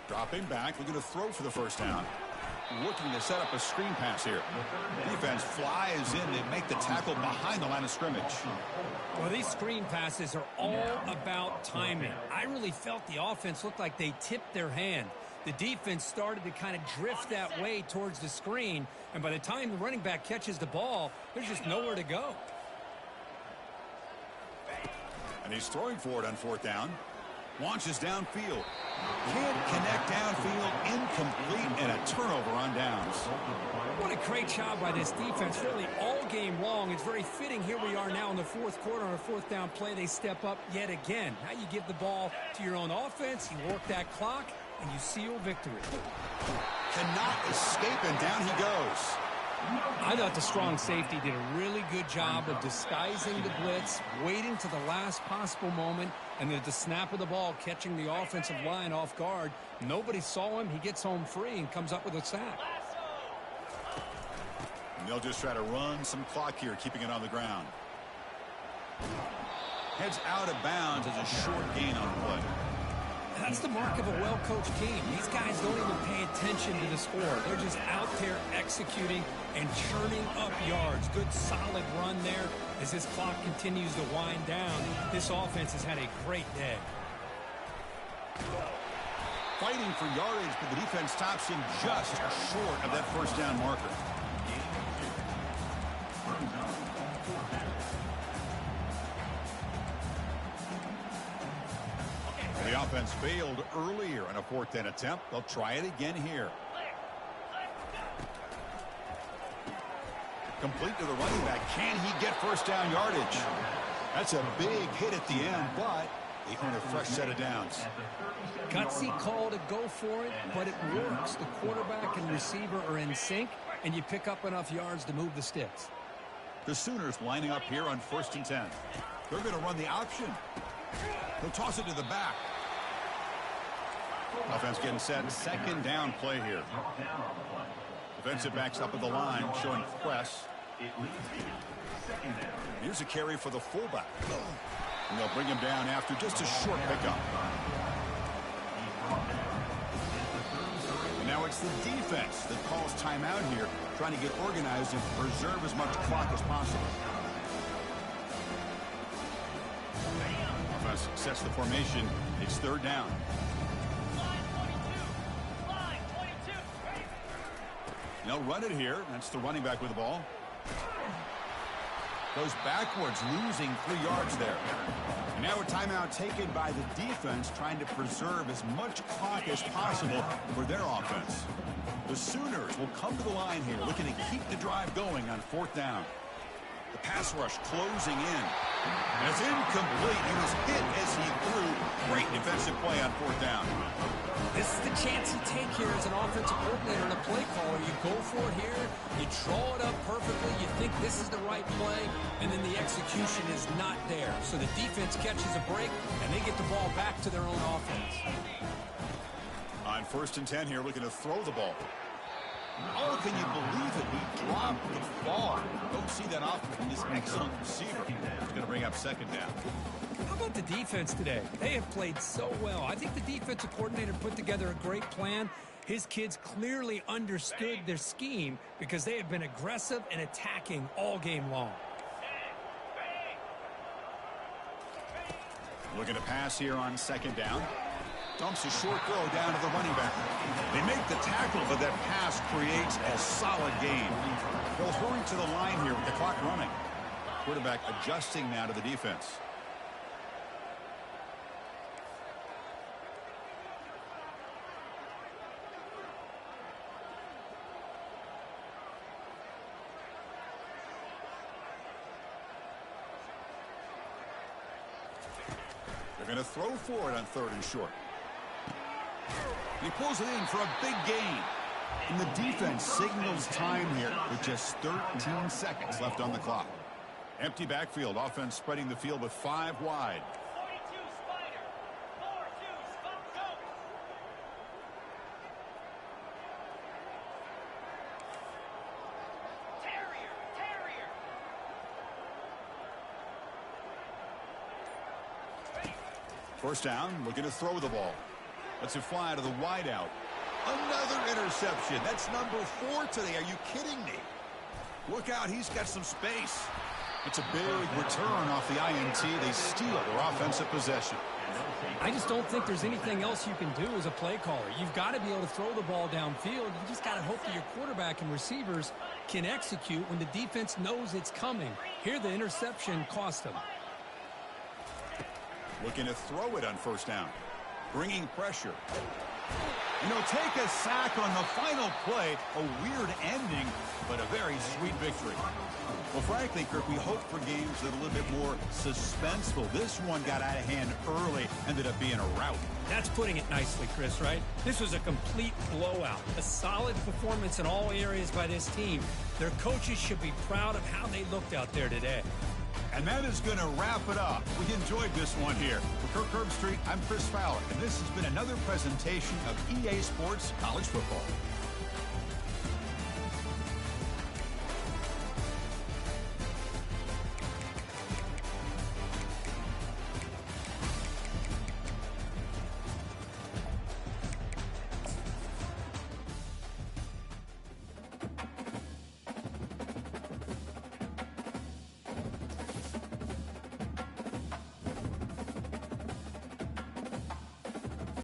Dropping back, looking to throw for the 1st down. Looking to set up a screen pass here. Defense flies in. They make the tackle behind the line of scrimmage. Well, these screen passes are all about timing. I really felt the offense looked like they tipped their hand. The defense started to kind of drift that way towards the screen, and by the time the running back catches the ball, there's just nowhere to go. And he's throwing for it on 4th down. Launches downfield. Can't connect downfield. Incomplete, and a turnover on downs. What a great job by this defense, really all game long. It's very fitting. Here we are now in the fourth quarter on a 4th down play. They step up yet again. Now you give the ball to your own offense. You work that clock, and you seal victory. Cannot escape, and down he goes. I thought the strong safety did a really good job of disguising the blitz, waiting to the last possible moment, and then at the snap of the ball, catching the offensive line off guard. Nobody saw him. He gets home free and comes up with a sack. And they'll just try to run some clock here, keeping it on the ground. Heads out of bounds as a short gain on the play. That's the mark of a well-coached team. These guys don't even pay attention to the score. They're just out there executing and churning up yards. Good, solid run there as this clock continues to wind down. This offense has had a great day. Fighting for yardage, but the defense stops him just short of that 1st down marker. The offense failed earlier on a 4th down attempt. They'll try it again here. Complete to the running back. Can he get 1st down yardage? That's a big hit at the end, but they earn a fresh set of downs. Gutsy call to go for it, but it works. The quarterback and receiver are in sync, and you pick up enough yards to move the sticks. The Sooners lining up here on 1st and 10. They're going to run the option. They'll toss it to the back. Offense getting set. 2nd down play here. Defensive backs up at the line, showing press. It leads to second down. Here's a carry for the fullback. And they'll bring him down after just a short pickup. And now it's the defense that calls timeout here, trying to get organized and preserve as much clock as possible. Offense sets the formation. It's third down. They'll run it here. That's the running back with the ball. Goes backwards, losing 3 yards there. And now a timeout taken by the defense, trying to preserve as much clock as possible for their offense. The Sooners will come to the line here, looking to keep the drive going on fourth down. The pass rush closing in. And it's incomplete. He was hit as he threw. Great defensive play on fourth down. This is the chance you take here as an offensive coordinator and a play caller. You go for it here, you draw it up perfectly, you think this is the right play, and then the execution is not there. So the defense catches a break, and they get the ball back to their own offense. On 1st and 10 here, looking to throw the ball. Oh, can you believe it? He dropped the ball. Don't see that often from this excellent receiver. It's going to bring up second down. How about the defense today? They have played so well. I think the defensive coordinator put together a great plan. His kids clearly understood their scheme because they have been aggressive and attacking all game long. Looking to pass here on second down. Dumps a short throw down to the running back. They make the tackle, but that pass creates a solid gain. They'll hurry to the line here with the clock running. Quarterback adjusting now to the defense. They're going to throw for it on 3rd and short. He pulls it in for a big gain. And the defense signals time here with just 13 seconds left on the clock. Empty backfield. Offense spreading the field with 5 wide. 42 Spider. 4-2 Spot, go. Terrier. First down, looking to throw the ball. Lets it fly to the wideout. Another interception. That's number 4 today. Are you kidding me? Look out, he's got some space. It's a big return off the INT. They steal their offensive possession. I just don't think there's anything else you can do as a play caller. You've got to be able to throw the ball downfield. You just got to hope that your quarterback and receivers can execute when the defense knows it's coming. Here, the interception cost them. Looking to throw it on first down. Bringing pressure. You know, take a sack on the final play. A weird ending, but a very sweet victory. Well, frankly, Kirk, we hope for games that are a little bit more suspenseful. This one got out of hand early, ended up being a rout. That's putting it nicely, Chris, right? This was a complete blowout. A solid performance in all areas by this team. Their coaches should be proud of how they looked out there today. And that is going to wrap it up. We enjoyed this one here. For Kirk Herbstreit, I'm Chris Fowler, and this has been another presentation of EA Sports College Football.